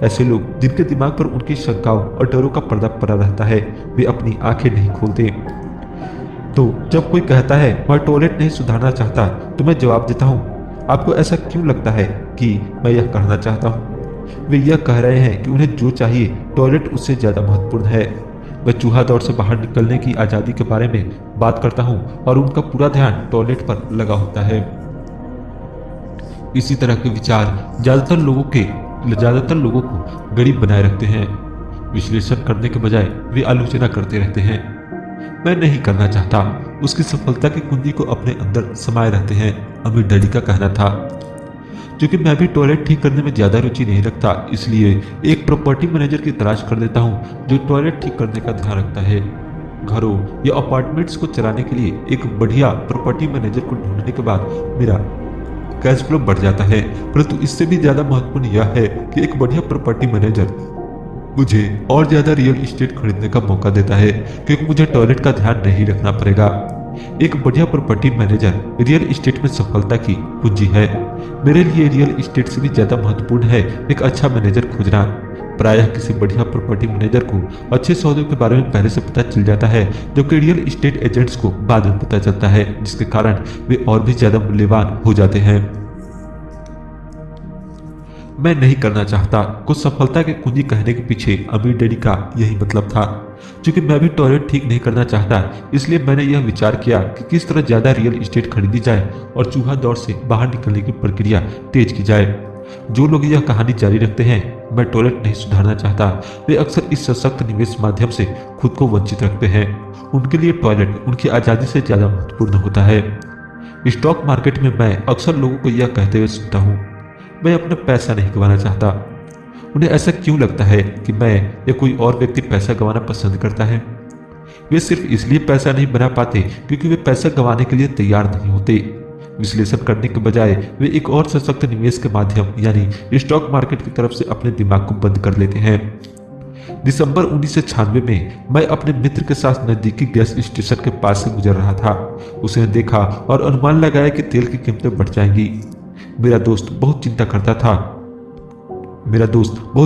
ऐसे लोग जिनके दिमाग पर उनकी शंकाओं और डरों का पर्दा पड़ा रहता है, वे अपनी आंखें नहीं खोलते। तो जब कोई कहता है मैं टॉयलेट नहीं सुधारना चाहता, तो मैं जवाब देता हूँ, आपको ऐसा क्यों लगता है कि मैं यह करना चाहता हूँ? वे यह कह रहे हैं कि उन्हें जो चाहिए टॉयलेट उससे ज्यादा महत्वपूर्ण है। मैं चूहा दौड़ से बाहर निकलने की आजादी के बारे में बात करता हूँ और उनका पूरा ध्यान टॉयलेट पर लगा होता है। इसी तरह के विचार ज्यादातर लोगों को गरीब बनाए रखते हैं। विश्लेषण करने के बजाय वे आलोचना करते रहते हैं। मैं नहीं करना चाहता, उसकी सफलता की कुंजी को अपने अंदर समाये रहते हैं, अमीर डैडी का कहना था। क्योंकि मैं भी टॉयलेट ठीक करने में ज़्यादा रुचि नहीं रखता, इसलिए एक प्रॉपर्टी मैनेजर की तलाश कर लेता हूँ जो टॉयलेट ठीक करने का ध्यान रखता है। घरों या अपार्टमेंट्स को चलाने के लिए एक बढ़िया प्रॉपर्टी मैनेजर को ढूंढने के बाद मेरा कैश फ्लो बढ़ जाता है। परंतु इससे भी ज़्यादा महत्वपूर्ण यह है कि एक बढ़िया प्रॉपर्टी मैनेजर मुझे और ज़्यादा रियल इस्टेट खरीदने का मौका देता है, क्योंकि मुझे टॉयलेट का ध्यान नहीं रखना पड़ेगा। एक बढ़िया प्रॉपर्टी मैनेजर रियल इस्टेट में सफलता की कुंजी है। मेरे लिए रियल इस्टेट से भी ज्यादा महत्वपूर्ण है एक अच्छा मैनेजर खोजना। प्रायः किसी बढ़िया प्रॉपर्टी मैनेजर को अच्छे सौदों के बारे में पहले से पता चल जाता है, जबकि रियल इस्टेट एजेंट्स को बाद में पता चलता है, जिसके कारण वे और भी ज्यादा मूल्यवान हो जाते हैं। मैं नहीं करना चाहता। कुछ सफलता की कुंजी कहने के पीछे अमीर डैडी का यही मतलब था। क्योंकि मैं भी टॉयलेट ठीक नहीं करना चाहता, इसलिए मैंने यह विचार किया कि किस तरह ज्यादा रियल इस्टेट खरीदी जाए और चूहा दौड़ से बाहर निकलने की प्रक्रिया तेज की जाए। जो लोग यह कहानी जारी रखते हैं, मैं टॉयलेट नहीं सुधारना चाहता, वे अक्सर इस सशक्त निवेश माध्यम से खुद को वंचित रखते हैं। उनके लिए टॉयलेट उनकी आजादी से ज्यादा महत्वपूर्ण होता है। स्टॉक मार्केट में मैं अक्सर लोगों को यह कहते हुए सुनता हूँ, मैं अपना पैसा नहीं गंवाना चाहता। उन्हें ऐसा क्यों लगता है कि मैं या कोई और व्यक्ति पैसा गंवाना पसंद करता है? वे सिर्फ इसलिए पैसा नहीं बना पाते क्योंकि वे पैसा गंवाने के लिए तैयार नहीं होते। विश्लेषण करने के बजाय वे एक और सशक्त निवेश के माध्यम यानी स्टॉक मार्केट की तरफ से अपने दिमाग को बंद कर लेते हैं। दिसंबर 1996 में मैं अपने मित्र के साथ नजदीकी गैस स्टेशन के पास से गुजर रहा था। उसने देखा और अनुमान लगाया कि तेल की कीमतें बढ़ जाएंगी। मेरा दोस्त बहुत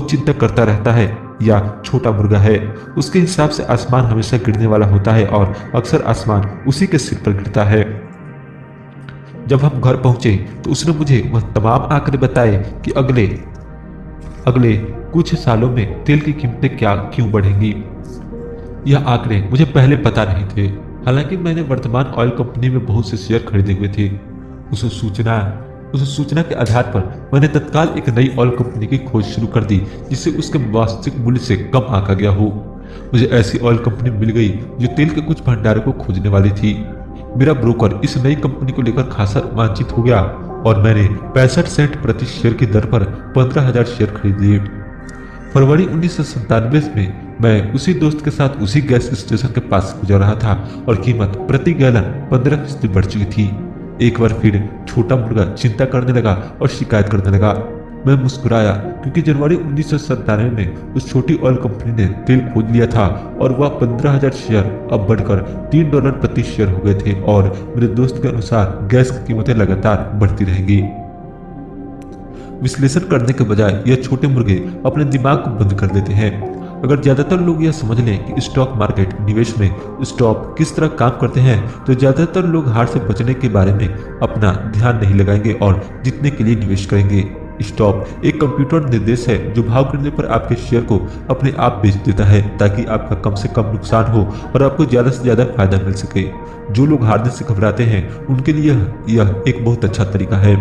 चिंता करता रहता है या छोटा मुर्गा है। उसके हिसाब से आसमान हमेशा गिरने वाला होता है और अक्सर आसमान उसी के सिर पर गिरता है। जब हम घर पहुंचे तो उसने मुझे वह तमाम आंकड़े बताए कि अगले कुछ सालों में तेल की कीमतें क्यों बढ़ेंगी। यह आंकड़े मुझे पहले पता नहीं थे, हालांकि मैंने वर्तमान ऑयल कंपनी में बहुत से शेयर खरीदे हुए थे। उस सूचना के आधार पर मैंने तत्काल एक नई ऑयल कंपनी की खोज शुरू कर दी, जिसे उसके वास्तविक मूल्य से कम आंका गया हो। मुझे ऐसी ऑयल कंपनी मिल गई जो तेल के कुछ भंडारों को खोजने वाली थी। मेरा ब्रोकर इस नई कंपनी को लेकर खासा रोमांचित हो गया और मैंने 65 सेंट प्रति शेयर की दर पर 15,000 शेयर खरीद लिए। फरवरी 1997 में मैं उसी दोस्त के साथ उसी गैस स्टेशन के पास गुजर रहा था और कीमत प्रति गैलन 15% बढ़ चुकी थी। एक बार फिर छोटा मुर्गा चिंता करने लगा और शिकायत करने लगा। मैं मुस्कुराया क्योंकि जनवरी 1997 में उस छोटी ऑयल कंपनी ने तेल खोज लिया था और वह 15,000 शेयर अब बढ़कर $3 प्रति शेयर हो गए थे और मेरे दोस्त के अनुसार गैस की कीमतें लगातार बढ़ती रहेंगी। विश्लेषण करने के बजाय यह छोटे मुर्गे अपने दिमाग को बंद कर देते हैं। अगर ज्यादातर लोग यह समझ लें कि स्टॉक मार्केट निवेश में स्टॉक किस तरह काम करते हैं, तो ज्यादातर लोग हार से बचने के बारे में अपना ध्यान नहीं लगाएंगे और जीतने के लिए निवेश करेंगे। स्टॉक एक कंप्यूटर निर्देश है जो भाव गिरने पर आपके शेयर को अपने आप बेच देता है ताकि आपका कम से कम नुकसान हो और आपको ज्यादा से ज्यादा फायदा मिल सके। जो लोग हारने से घबराते हैं उनके लिए यह एक बहुत अच्छा तरीका है।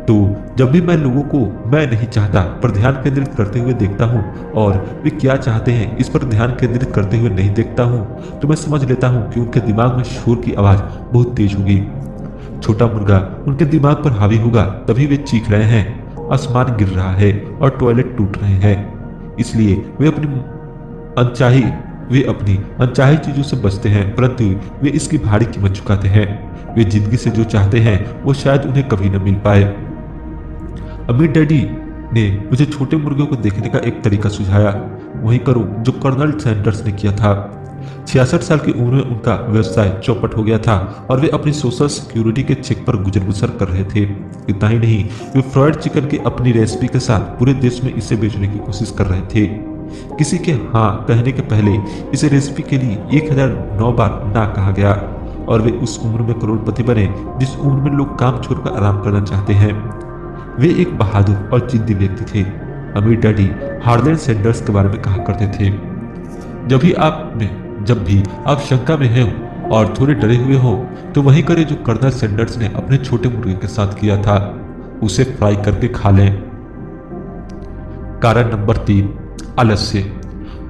तो जब भी मैं लोगों को मैं नहीं चाहता पर ध्यान केंद्रित करते हुए देखता हूँ और वे क्या चाहते हैं इस पर ध्यान केंद्रित करते हुए नहीं देखता हूँ, तो मैं समझ लेता हूँ कि उनके दिमाग में शोर की आवाज बहुत तेज होगी। छोटा मुर्गा उनके दिमाग पर हावी होगा, तभी वे चीख रहे हैं, आसमान गिर रहा है और टॉयलेट टूट रहे हैं। इसलिए वे अपनी अनचाही चीजों से बचते हैं, परंतु वे इसकी भारी कीमत चुकाते हैं। वे जिंदगी से जो चाहते हैं वो शायद उन्हें कभी न मिल पाए। अमीर डैडी ने मुझे छोटे मुर्गे को देखने का एक तरीका सुझाया। वही करो जो कर्नल सैंडर्स ने किया था। 66 साल की उम्र में उनका व्यवसाय चौपट हो गया था और वे अपनी सोशल सिक्योरिटी के चेक पर गुजर बसर कर रहे थे। इतना ही नहीं, वे फ्राइड चिकन की अपनी रेसिपी के साथ पूरे देश में इसे बेचने की कोशिश कर रहे थे। किसी के हाँ कहने के पहले इस रेसिपी के लिए 1009 बार ना कहा गया और वे उस उम्र में करोड़पति बने जिस उम्र में लोग काम छोड़कर आराम करना चाहते हैं। वे एक बहादुर और जिद्दी व्यक्ति थे। अमीर डैडी हार्लैंड सैंडर्स के बारे में कहा करते थे, जब भी आप शंका में हैं और थोड़े डरे हुए हो तो वही करें जो कर्नल सैंडर्स ने अपने छोटे मुर्गे के साथ किया था, उसे फ्राई करके खा लें। कारण नंबर 3, आलस्य।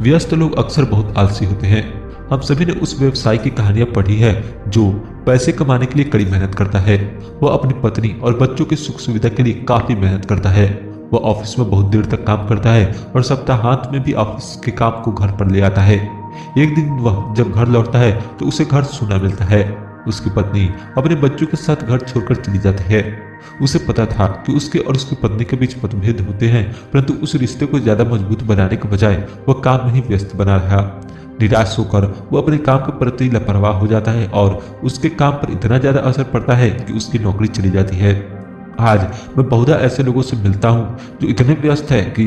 व्यस्त लोग अक्सर बहुत आलसी होते हैं। हम सभी ने उस व्यवसायी की कहानियां पढ़ी है जो पैसे कमाने के लिए कड़ी मेहनत करता है। वह अपनी पत्नी और बच्चों की सुख सुविधा के लिए काफी मेहनत करता है। वह ऑफिस में बहुत देर तक काम करता है और सप्ताहांत में भी ऑफिस के काम को घर पर ले आता है। एक दिन वह जब घर लौटता है तो उसे घर सूना मिलता है। उसकी पत्नी अपने बच्चों के साथ घर छोड़कर चली जाती है। उसे पता था कि उसके और उसकी पत्नी के बीच मतभेद होते हैं, परंतु उस रिश्ते को ज्यादा मजबूत बनाने के बजाय वह काम में ही व्यस्त बना रहा। निराश होकर वो अपने काम के प्रति लापरवाह हो जाता है और उसके काम पर इतना ज्यादा असर पड़ता है कि उसकी नौकरी चली जाती है। आज मैं बहुधा ऐसे लोगों से मिलता हूँ जो इतने व्यस्त है कि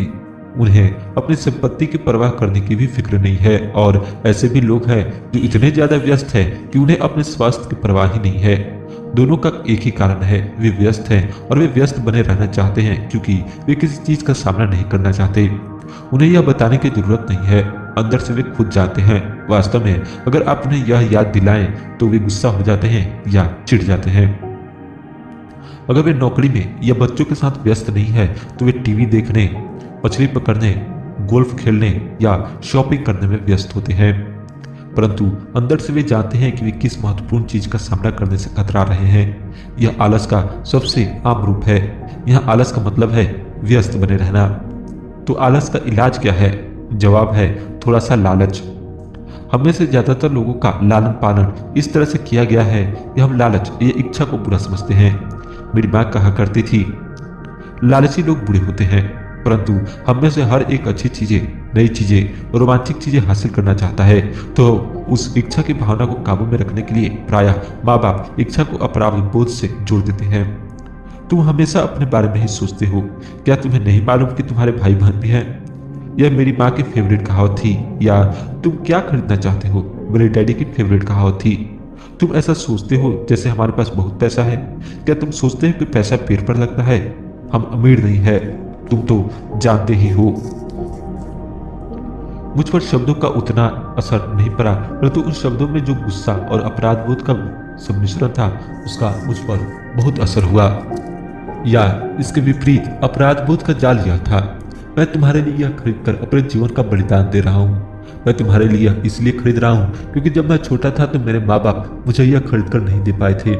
उन्हें अपनी संपत्ति की परवाह करने की भी फिक्र नहीं है, और ऐसे भी लोग हैं जो इतने ज्यादा व्यस्त हैं कि उन्हें अपने स्वास्थ्य की परवाह ही नहीं है। दोनों का एक ही कारण है, वे व्यस्त हैं और वे व्यस्त बने रहना चाहते हैं क्योंकि वे किसी चीज का सामना नहीं करना चाहते। उन्हें यह बताने की जरूरत नहीं है, अंदर से वे खुद जानते हैं। वास्तव में अगर आप उन्हें यह याद दिलाएं तो वे गुस्सा हो जाते हैं या चिढ़ जाते हैं। अगर वे नौकरी में या बच्चों के साथ व्यस्त नहीं है तो वे टीवी देखने, मछली पकड़ने, गोल्फ खेलने या शॉपिंग करने में व्यस्त होते हैं। परंतु अंदर से वे जानते हैं कि वे किस महत्वपूर्ण चीज का सामना करने से कतरा रहे हैं। यह आलस का सबसे आम रूप है। यह आलस का मतलब है व्यस्त बने रहना। तो आलस का इलाज क्या है? जवाब है थोड़ा सा लालच। हम में से ज्यादातर लोगों का लालन पालन इस तरह से किया गया है कि हम लालच या इच्छा को बुरा समझते हैं। मेरी माँ कहा करती थी, लालची लोग बुरे होते हैं, परंतु हम में से हर एक अच्छी चीजें, नई चीजें, रोमांचक चीजें हासिल करना चाहता है। तो उस इच्छा की भावना को काबू में रखने के लिए प्रायः माँ बाप इच्छा को अपराध बोध से जोड़ देते हैं। तुम हमेशा अपने बारे में ही सोचते हो, क्या तुम्हें नहीं मालूम कि तुम्हारे भाई बहन भी हैं? यह मेरी माँ की फेवरेट कहावत थी। या तुम क्या खरीदना चाहते हो? मेरे डैडी की फेवरेट कहावत थी। तुम ऐसा सोचते हो जैसे हमारे पास बहुत पैसा है। क्या तुम सोचते हो कि पैसा पेड़ पर लगता है? हम अमीर नहीं है, तुम तो जानते ही हो। मुझ पर शब्दों का उतना असर नहीं पड़ा, परंतु उन शब्दों में जो गुस्सा और अपराध बोध का सम्मिश्रण था उसका मुझ पर बहुत असर हुआ। या इसके विपरीत अपराध बोध का जाल यह था, मैं तुम्हारे लिए यह खरीदकर अपने जीवन का बलिदान दे रहा हूँ। मैं तुम्हारे लिए इसलिए खरीद रहा हूँ क्योंकि जब मैं छोटा था तो मेरे माँ बाप मुझे यह खरीद कर नहीं दे पाए थे।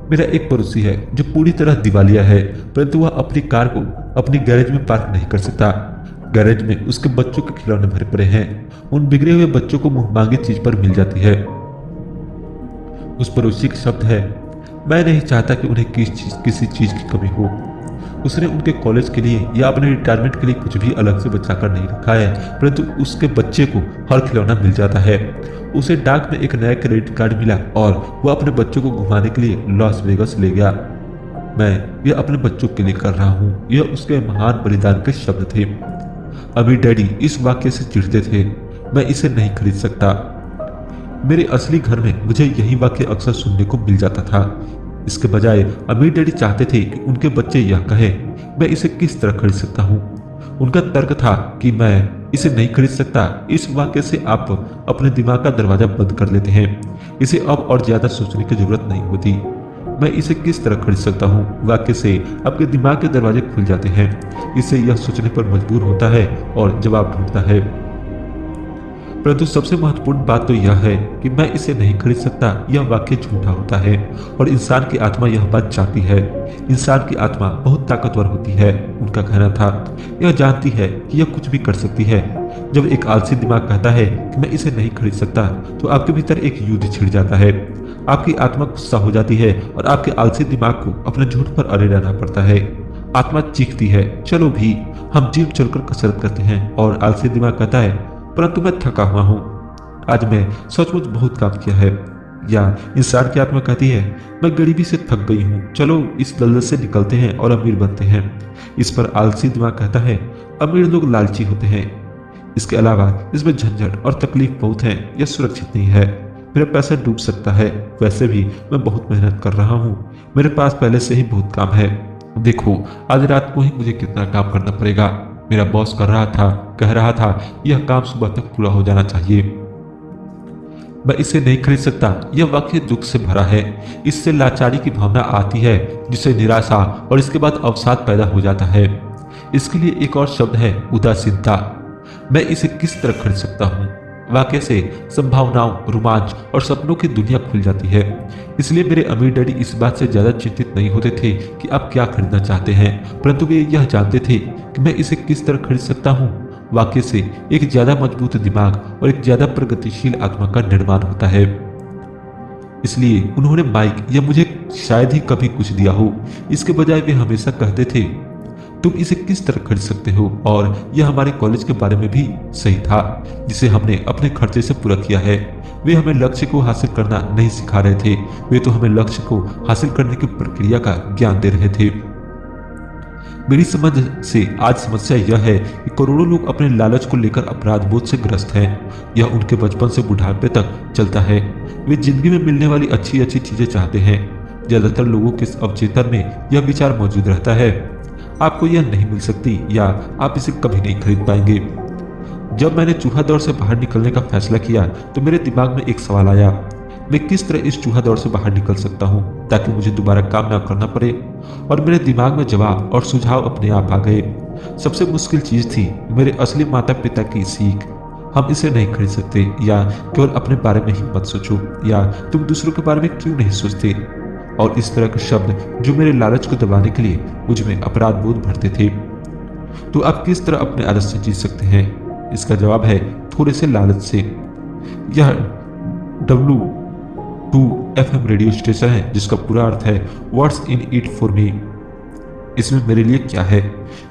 मेरा एक पड़ोसी है जो पूरी तरह दिवालिया है, परंतु वह अपनी कार को अपनी गैरेज में पार्क नहीं कर सकता। गैरेज में उसके बच्चों के खिलौने भरे पड़े हैं। उन बिगड़े हुए बच्चों को मुंह मांगी चीज पर मिल जाती है। उस पड़ोसी के शब्द है, मैं नहीं चाहता कि उन्हें किसी चीज की कमी हो। उसने उनके कॉलेज के लिए या अपने रिटायरमेंट के लिए कुछ भी अलग से बचा कर नहीं रखा है, परंतु उसके बच्चे को हर खिलौना मिल जाता है। उसे डाक में एक नया क्रेडिट कार्ड मिला और वह अपने बच्चों को घुमाने के लिए लॉस वेगस ले गया। मैं यह अपने बच्चों के लिए कर रहा हूँ। यह उसके महान बलिदान के शब्द थे। अभी डैडी इस वाक्य से चिढ़ते थे, मैं इसे नहीं खरीद सकता। मेरे असली घर में मुझे यही वाक्य अक्सर सुनने को मिल जाता था। इसके बजाय अमीर डैडी चाहते थे कि उनके बच्चे यह कहें, मैं इसे किस तरह खरीद सकता हूँ। उनका तर्क था कि मैं इसे नहीं खरीद सकता। इस वाक्य से आप अपने दिमाग का दरवाजा बंद कर लेते हैं। इसे अब और ज्यादा सोचने की जरूरत नहीं होती। मैं इसे किस तरह खरीद सकता हूँ वाक्य से आपके दिमाग के दरवाजे खुल जाते हैं। इससे यह सोचने पर मजबूर होता है और जवाब ढूंढता है। परंतु सबसे महत्वपूर्ण बात तो यह है कि मैं इसे नहीं खरीद सकता यह वाक्य झूठा होता है, और इंसान की आत्मा यह बात जानती है। इंसान की आत्मा बहुत ताकतवर होती है। उनका कहना था, यह जानती है कि यह कुछ भी कर सकती है। जब एक आलसी दिमाग कहता है कि मैं इसे नहीं खरीद सकता, तो आपके भीतर एक युद्ध छिड़ जाता है। आपकी आत्मा गुस्सा हो जाती है और आपके आलसी दिमाग को अपने झूठ पर अड़े रहना पड़ता है। आत्मा चीखती है, चलो भी हम जिम चलकर कसरत करते हैं, और आलसी दिमाग कहता है, परंतु मैं थका हुआ हूँ, आज मैं सचमुच बहुत काम किया है। या इंसान की आत्मा कहती है, मैं गरीबी से थक गई हूँ, चलो इस दलदल से निकलते हैं और अमीर बनते हैं। इस पर आलसी दिमाग कहता है, अमीर लोग लालची होते हैं। इसके अलावा इसमें झंझट और तकलीफ बहुत है, यह सुरक्षित नहीं है, मेरा पैसा डूब सकता है। वैसे भी मैं बहुत मेहनत कर रहा हूँ, मेरे पास पहले से ही बहुत काम है। देखो आज रात को ही मुझे कितना काम करना पड़ेगा। मेरा बॉस कह रहा था यह काम सुबह तक पूरा हो जाना चाहिए। मैं इसे नहीं खरीद सकता यह वाक्य दुख से भरा है। इससे लाचारी की भावना आती है, जिससे निराशा और इसके बाद अवसाद पैदा हो जाता है। इसके लिए एक और शब्द है, उदासीनता। मैं इसे किस तरह खरीद सकता हूँ? वाकई से संभावनाओं, रोमांच और सपनों की दुनिया खुल जाती है। इसलिए मेरे अमीर डैडी इस बात से ज्यादा चिंतित नहीं होते थे कि आप क्या खरीदना चाहते हैं, परंतु वे यह जानते थे कि मैं इसे किस तरह खरीद सकता हूँ। वाकई से एक ज्यादा मजबूत दिमाग और एक ज्यादा प्रगतिशील आत्मा का निर्माण होता है। इसलिए उन्होंने माइक या मुझे शायद ही कभी कुछ दिया हो, इसके बजाय वे हमेशा कहते थे तुम इसे किस तरह खरीद सकते हो। और यह हमारे कॉलेज के बारे में भी सही था, जिसे हमने अपने खर्चे से पूरा किया है। वे हमें लक्ष्य को हासिल करना नहीं सिखा रहे थे, वे तो हमें लक्ष्य को हासिल करने की प्रक्रिया का ज्ञान दे रहे थे। मेरी समझ से आज समस्या यह है कि करोड़ों लोग अपने लालच को लेकर अपराध बोध से ग्रस्त हैं। यह उनके बचपन से बुढ़ापे तक चलता है। वे जिंदगी में मिलने वाली अच्छी अच्छी चीजें चाहते हैं। ज्यादातर लोगों के अवचेतन में यह विचार मौजूद रहता है, आपको यह नहीं मिल सकती या आप इसे कभी नहीं खरीद पाएंगे। जब मैंने चूहा दौड़ से बाहर निकलने का फैसला किया तो मेरे दिमाग में एक सवाल आया, मैं किस तरह इस चूहा दौड़ से बाहर निकल सकता हूँ ताकि मुझे दोबारा काम ना करना पड़े। और मेरे दिमाग में जवाब और सुझाव अपने आप आ गए। सबसे मुश्किल चीज थी मेरे असली माता पिता की सीख, हम इसे नहीं खरीद सकते, या केवल अपने बारे में ही मत सोचो, या तुम दूसरों के बारे में क्यों नहीं सोचते। और इस तरह के शब्द जो मेरे लालच को दबाने के लिए मुझ में अपराध बोध भरते थे। तो आप किस तरह अपने आदत से जीत सकते हैं? इसका जवाब है थोड़े से लालच से। यह W2FM रेडियो स्टेशन है जिसका पूरा अर्थ है what's in it for me. इसमें मेरे लिए क्या है?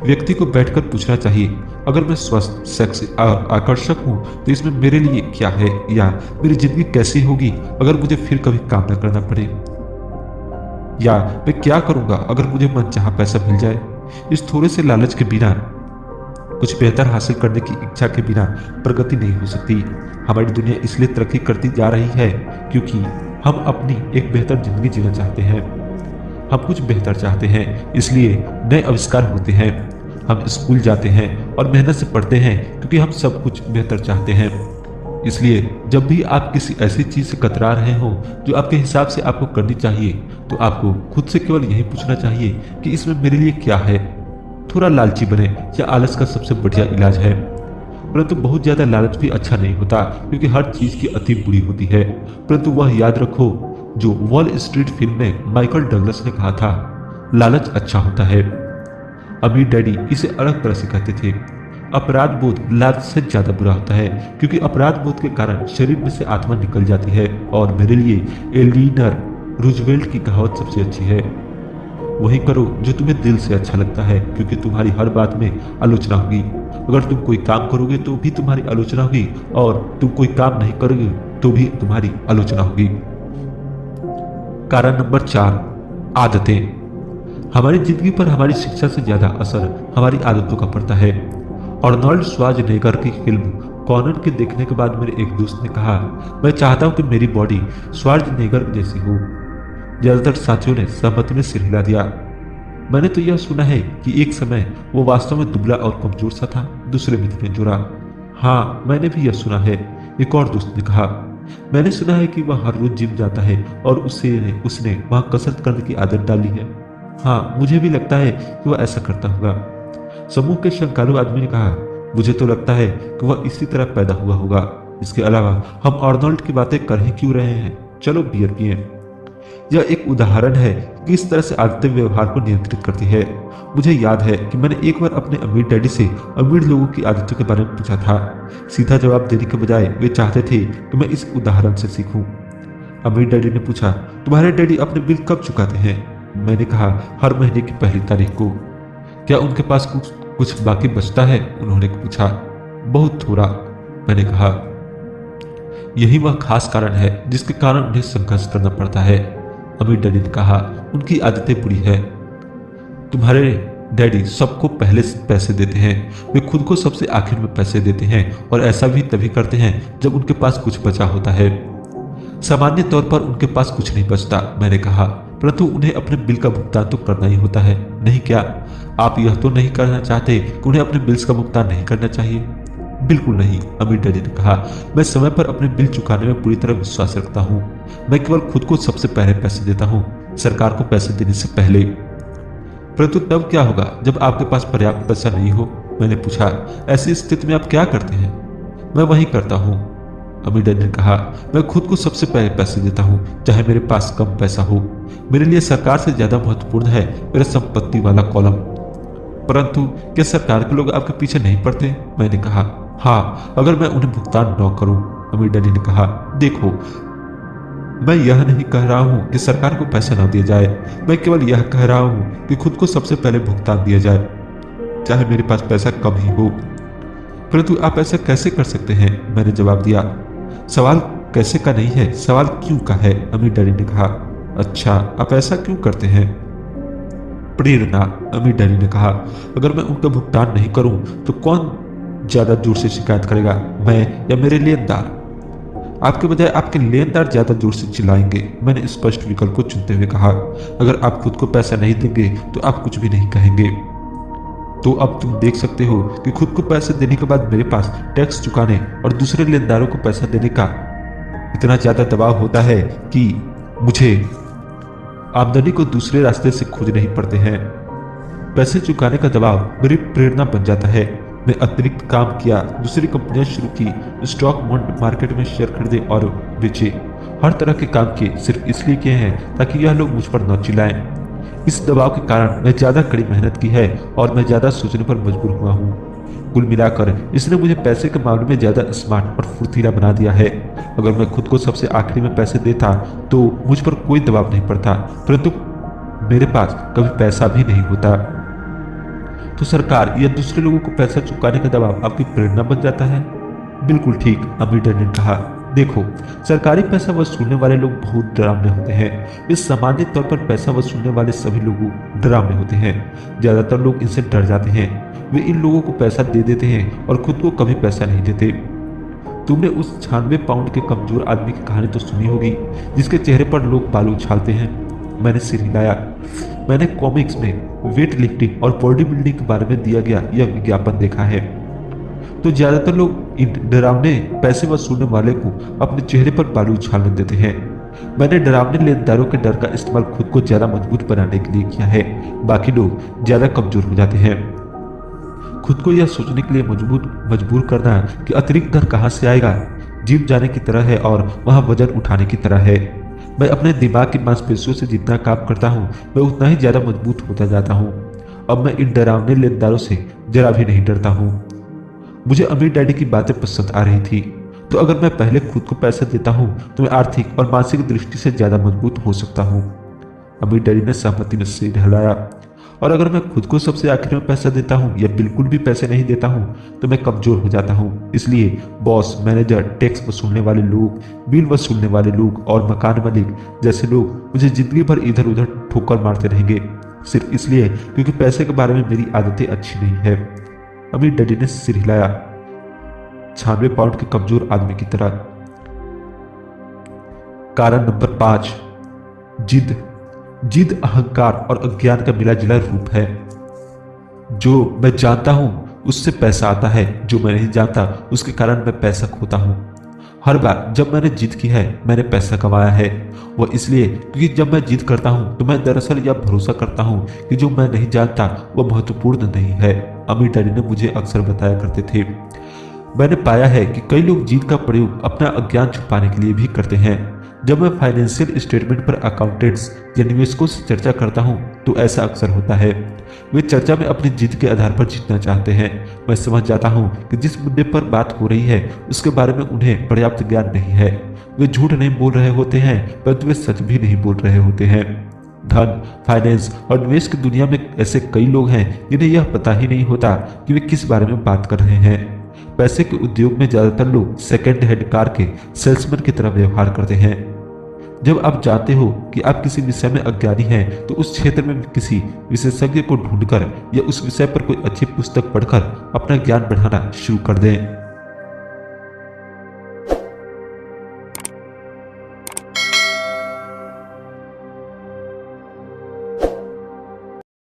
व्यक्ति को बैठकर पूछना चाहिए, अगर मैं स्वस्थ, सेक्सी और आकर्षक हूं तो इसमें मेरे लिए क्या है, या मेरी जिंदगी कैसी होगी अगर मुझे फिर कभी काम न करना पड़े, या मैं क्या करूंगा अगर मुझे मनचाहा पैसा मिल जाए। इस थोड़े से लालच के बिना, कुछ बेहतर हासिल करने की इच्छा के बिना प्रगति नहीं हो सकती। हमारी दुनिया इसलिए तरक्की करती जा रही है क्योंकि हम अपनी एक बेहतर जिंदगी जीना चाहते हैं। हम कुछ बेहतर चाहते हैं, इसलिए नए आविष्कार होते हैं। हम स्कूल जाते हैं और मेहनत से पढ़ते हैं क्योंकि हम सब कुछ बेहतर चाहते हैं। इसलिए जब भी आप किसी ऐसी चीज से कतरा रहे हो जो आपके हिसाब से आपको करनी चाहिए, तो आपको खुद से केवल यही पूछना चाहिए कि इसमें मेरे लिए क्या है। थोड़ा लालची बने या आलस का सबसे बढ़िया इलाज है। परंतु बहुत ज्यादा लालच भी अच्छा नहीं होता क्योंकि हर चीज की अति बुरी होती है। परंतु वह याद रखो जो वॉल स्ट्रीट फिल्म में माइकल डगलस ने कहा था, लालच अच्छा होता है। अमीर डैडी इसे अलग तरह से कहते थे, अपराध बोध लालच से ज्यादा बुरा होता है क्योंकि अपराध बोध के कारण शरीर में से आत्मा निकल जाती है। और मेरे लिए एलिनर रूजवेल्ट की कहावत सबसे अच्छी है, वही करो जो तुम्हें दिल से अच्छा लगता है क्योंकि तुम्हारी हर बात में आलोचना होगी। अगर तुम कोई काम करोगे तो भी तुम्हारी आलोचना होगी, और तुम कोई काम नहीं करोगे तो भी तुम्हारी आलोचना होगी। कारण नंबर 4, आदतें। हमारी जिंदगी पर हमारी शिक्षा से ज्यादा असर हमारी आदतों का पड़ता है। आर्नोल्ड श्वार्ज़नेगर की फिल्म कॉनर के देखने के बाद मेरे एक दोस्त ने कहा, मैं चाहता हूं कि मेरी बॉडी श्वार्ज़नेगर जैसी हो। ज्यादातर साथियों ने सहमति में सिर हिला दिया। मैंने तो यह सुना है कि एक समय वो वास्तव में दुबला और कमजोर सा था, दूसरे मित्र ने जोड़ा। हाँ, मैंने भी यह सुना है, एक और दोस्त ने कहा। मैंने सुना है कि वह हर रोज जिम जाता है और उसने वहां कसरत करने की आदत डाली है। हाँ, मुझे भी लगता है कि वह ऐसा करता होगा। समूह के शंकालु आदमी ने कहा, मुझे तो लगता है कि वह इसी तरह पैदा हुआ होगा। इसके अलावा हम आर्नोल्ड की बातें कर ही क्यों रहे हैं? चलो बियर पिए। यह एक उदाहरण है कि किस तरह से आदतें व्यवहार को नियंत्रित करती है। मुझे याद है कि मैंने एक बार अपने अमीर डैडी से अमीर लोगों की आदतों के बारे में पूछा था। सीधा जवाब देने के बजाय वे चाहते थे कि मैं इस उदाहरण से सीखूं। अमीर डैडी ने पूछा, तुम्हारे डैडी अपने बिल कब चुकाते हैं? मैंने कहा, हर महीने की पहली तारीख को। क्या उनके पास कुछ बाकी बचता है? उन्होंने पूछा। बहुत थोड़ा, मैंने कहा। यही वह खास कारण है जिसके कारण उन्हें संघर्ष करना पड़ता है। अमीर डैडी ने कहा, उनकी आदतें बुरी है। तुम्हारे डैडी सबको पहले पैसे देते हैं, वे खुद को सबसे आखिर में पैसे देते हैं, और ऐसा भी तभी करते हैं जब उनके पास कुछ बचा होता है। सामान्य तौर पर उनके पास कुछ नहीं बचता, मैंने कहा, परंतु उन्हें अपने बिल का भुगतान तो करना ही होता है, नहीं क्या? आप यह तो नहीं करना चाहते कि उन्हें अपने बिल्स का भुगतान नहीं करना चाहिए? बिल्कुल नहीं, अमीर डैडी ने कहा। मैं समय पर अपने बिल चुकाने में पूरी तरह विश्वास रखता हूँ। मैं केवल खुद को सबसे पहले पैसे देता हूँ, सरकार को पैसे देने से पहले। परंतु तब क्या होगा जब आपके पास पर्याप्त पैसा नहीं हो? मैंने पूछा। ऐसी स्थिति में आप क्या करते हैं? मैं वही करता हूँ अमीर डैडी ने कहा, मैं खुद को सबसे पहले पैसे देता हूँ, चाहे मेरे पास कम पैसा हो। मेरे लिए सरकार से ज्यादा महत्वपूर्ण है मेरा संपत्ति वाला कॉलम। परंतु क्या सरकार के लोग आपके पीछे नहीं पड़ते? मैंने कहा, हाँ, अगर मैं उन्हें भुगतान न करूं। अमीर डैडी ने कहा, देखो, मैं यह नहीं कह रहा हूं कि सरकार को पैसा न दिया जाए, मैं केवल यह कह रहा हूं कि खुद को सबसे पहले भुगतान दिया जाए, चाहे मेरे पास पैसा कम ही हो। परंतु आप ऐसा कैसे कर सकते हैं? मैंने जवाब दिया। सवाल कैसे का नहीं है, सवाल क्यों का है, अमीर डैडी ने कहा। अच्छा, आप ऐसा क्यों करते हैं? प्रेरणा, अमीर डैडी ने कहा, अगर मैं उनका भुगतान नहीं करूं तो कौन ज्यादा जोर से शिकायत करेगा, मैं या मेरे लेनदार? आपके बजाय आपके लेनदार ज्यादा जोर से चिल्लाएंगे। मैंने स्पष्ट विकल्प को चुनते हुए कहा, अगर आप खुद को पैसा नहीं देंगे तो आप कुछ भी नहीं कहेंगे। तो अब तुम देख सकते हो कि खुद को पैसे देने के बाद मेरे पास टैक्स चुकाने और दूसरे लेनदारों को पैसा देने का इतना ज्यादा दबाव होता है कि मुझे आमदनी को दूसरे रास्ते से खोजने ही पड़ते हैं। पैसे चुकाने का दबाव मेरी प्रेरणा बन जाता है। मैं अतिरिक्त काम किया, दूसरी कंपनियां शुरू की, स्टॉक मार्केट में शेयर खरीदे और बेचे, हर तरह के काम किए, सिर्फ इसलिए किए हैं ताकि यह लोग मुझ पर न चिल्लाएं। इस दबाव के कारण मैं ज्यादा कड़ी मेहनत की है और मैं ज्यादा सोचने पर मजबूर हुआ हूँ। कुल मिलाकर इसने मुझे पैसे के मामले में ज्यादा स्मार्ट और फुर्तीला बना दिया है। अगर मैं खुद को सबसे आखिरी में पैसे देता तो मुझ पर कोई दबाव नहीं पड़ता, परंतु मेरे पास कभी पैसा भी नहीं होता। तो सरकार या दूसरे लोगों को पैसा चुकाने का दबाव आपकी प्रेरणा बन जाता है? बिल्कुल ठीक, अमीर डैडी ने कहा। देखो, सरकारी पैसा वसूलने वाले लोग बहुत डरावने होते हैं। इस सामान्य तौर पर पैसा वसूलने वाले सभी लोग डरावने होते हैं। ज्यादातर लोग इनसे डर जाते हैं। वे इन लोगों को पैसा दे देते हैं और खुद को कभी पैसा नहीं देते। तुमने उस 96 पाउंड के कमजोर आदमी की कहानी तो सुनी होगी जिसके चेहरे पर लोग बालू उछालते हैं। मैंने सिर हिलाया। मैंने कॉमिक्स में वेट लिफ्टिंग और बॉडी बिल्डिंग के बारे में दिया गया यह विज्ञापन देखा है। तो ज्यादातर लोग इन डरावने पैसे वसूलने वाले को अपने चेहरे पर बालू उछालने देते हैं। मैंने डरावने लेनदारों के डर का इस्तेमाल खुद को ज्यादा मजबूत बनाने के लिए किया है। बाकी लोग ज्यादा कमजोर हो जाते हैं। खुद को यह सोचने के लिए मजबूर करना कि अतिरिक्त डर कहां से आएगा, जीप जाने की तरह है और वहां वजन उठाने की तरह है। मैं अपने दिमाग की मांसपेशियों से जितना काम करता हूं, मैं उतना ही ज्यादा मजबूत होता जाता हूं। अब मैं इन डरावने लेनदारों से जरा भी नहीं डरता हूं। मुझे अमीर डैडी की बातें पसंद आ रही थी। तो अगर मैं पहले खुद को पैसे देता हूं तो मैं आर्थिक और मानसिक दृष्टि से ज्यादा मजबूत हो सकता हूं। अमीर डैडी ने सहमति में सिर हिलाया। और अगर मैं खुद को सबसे आखिर में पैसा देता हूं या बिल्कुल भी पैसे नहीं देता हूं तो मैं कमजोर हो जाता हूं। इसलिए बॉस, मैनेजर, टैक्स वसूलने वाले लोग, बिल वसूलने वाले लोग और मकान मालिक जैसे लोग मुझे जिंदगी भर इधर उधर ठोकर मारते रहेंगे, सिर्फ इसलिए क्योंकि पैसे के बारे में मेरी आदतें अच्छी नहीं है। अमीर डैडी ने सिर हिलाया, 96 पाउंड के कमजोर आदमी की तरह। कारण नंबर 5, जिद। जिद अहंकार और अज्ञान का मिला जुला रूप है। जो मैं जानता हूं उससे पैसा आता है, जो मैं नहीं जानता उसके कारण मैं पैसा खोता हूं। हर बार जब मैंने जिद की है मैंने पैसा कमाया है। वह इसलिए क्योंकि जब मैं जिद करता हूं तो मैं दरअसल यह भरोसा करता हूं कि जो मैं नहीं जानता वह महत्वपूर्ण नहीं है। अमीर डैडी ने मुझे अक्सर बताया करते थे। मैंने पाया है कि कई लोग जिद का प्रयोग अपना अज्ञान छुपाने के लिए भी करते हैं। जब मैं फाइनेंशियल स्टेटमेंट पर अकाउंटेंट्स या निवेशकों से चर्चा करता हूं तो ऐसा अक्सर होता है। वे चर्चा में अपनी जिद के आधार पर जीतना चाहते हैं। मैं समझ जाता हूं कि जिस मुद्दे पर बात हो रही है उसके बारे में उन्हें पर्याप्त ज्ञान नहीं है। वे झूठ नहीं बोल रहे होते हैं, परंतु वे सच भी नहीं बोल रहे होते हैं। धन, फाइनेंस और निवेश की दुनिया में ऐसे कई लोग हैं जिन्हें यह पता ही नहीं होता कि वे किस बारे में बात कर रहे हैं। पैसे के उद्योग में ज्यादातर लोग सेकेंड हैंड कार के सेल्समैन की तरह व्यवहार करते हैं। जब आप जानते हो कि आप किसी विषय में अज्ञानी हैं तो उस क्षेत्र में किसी विशेषज्ञ को ढूंढकर या उस विषय पर कोई अच्छी पुस्तक पढ़कर अपना ज्ञान बढ़ाना शुरू कर दें।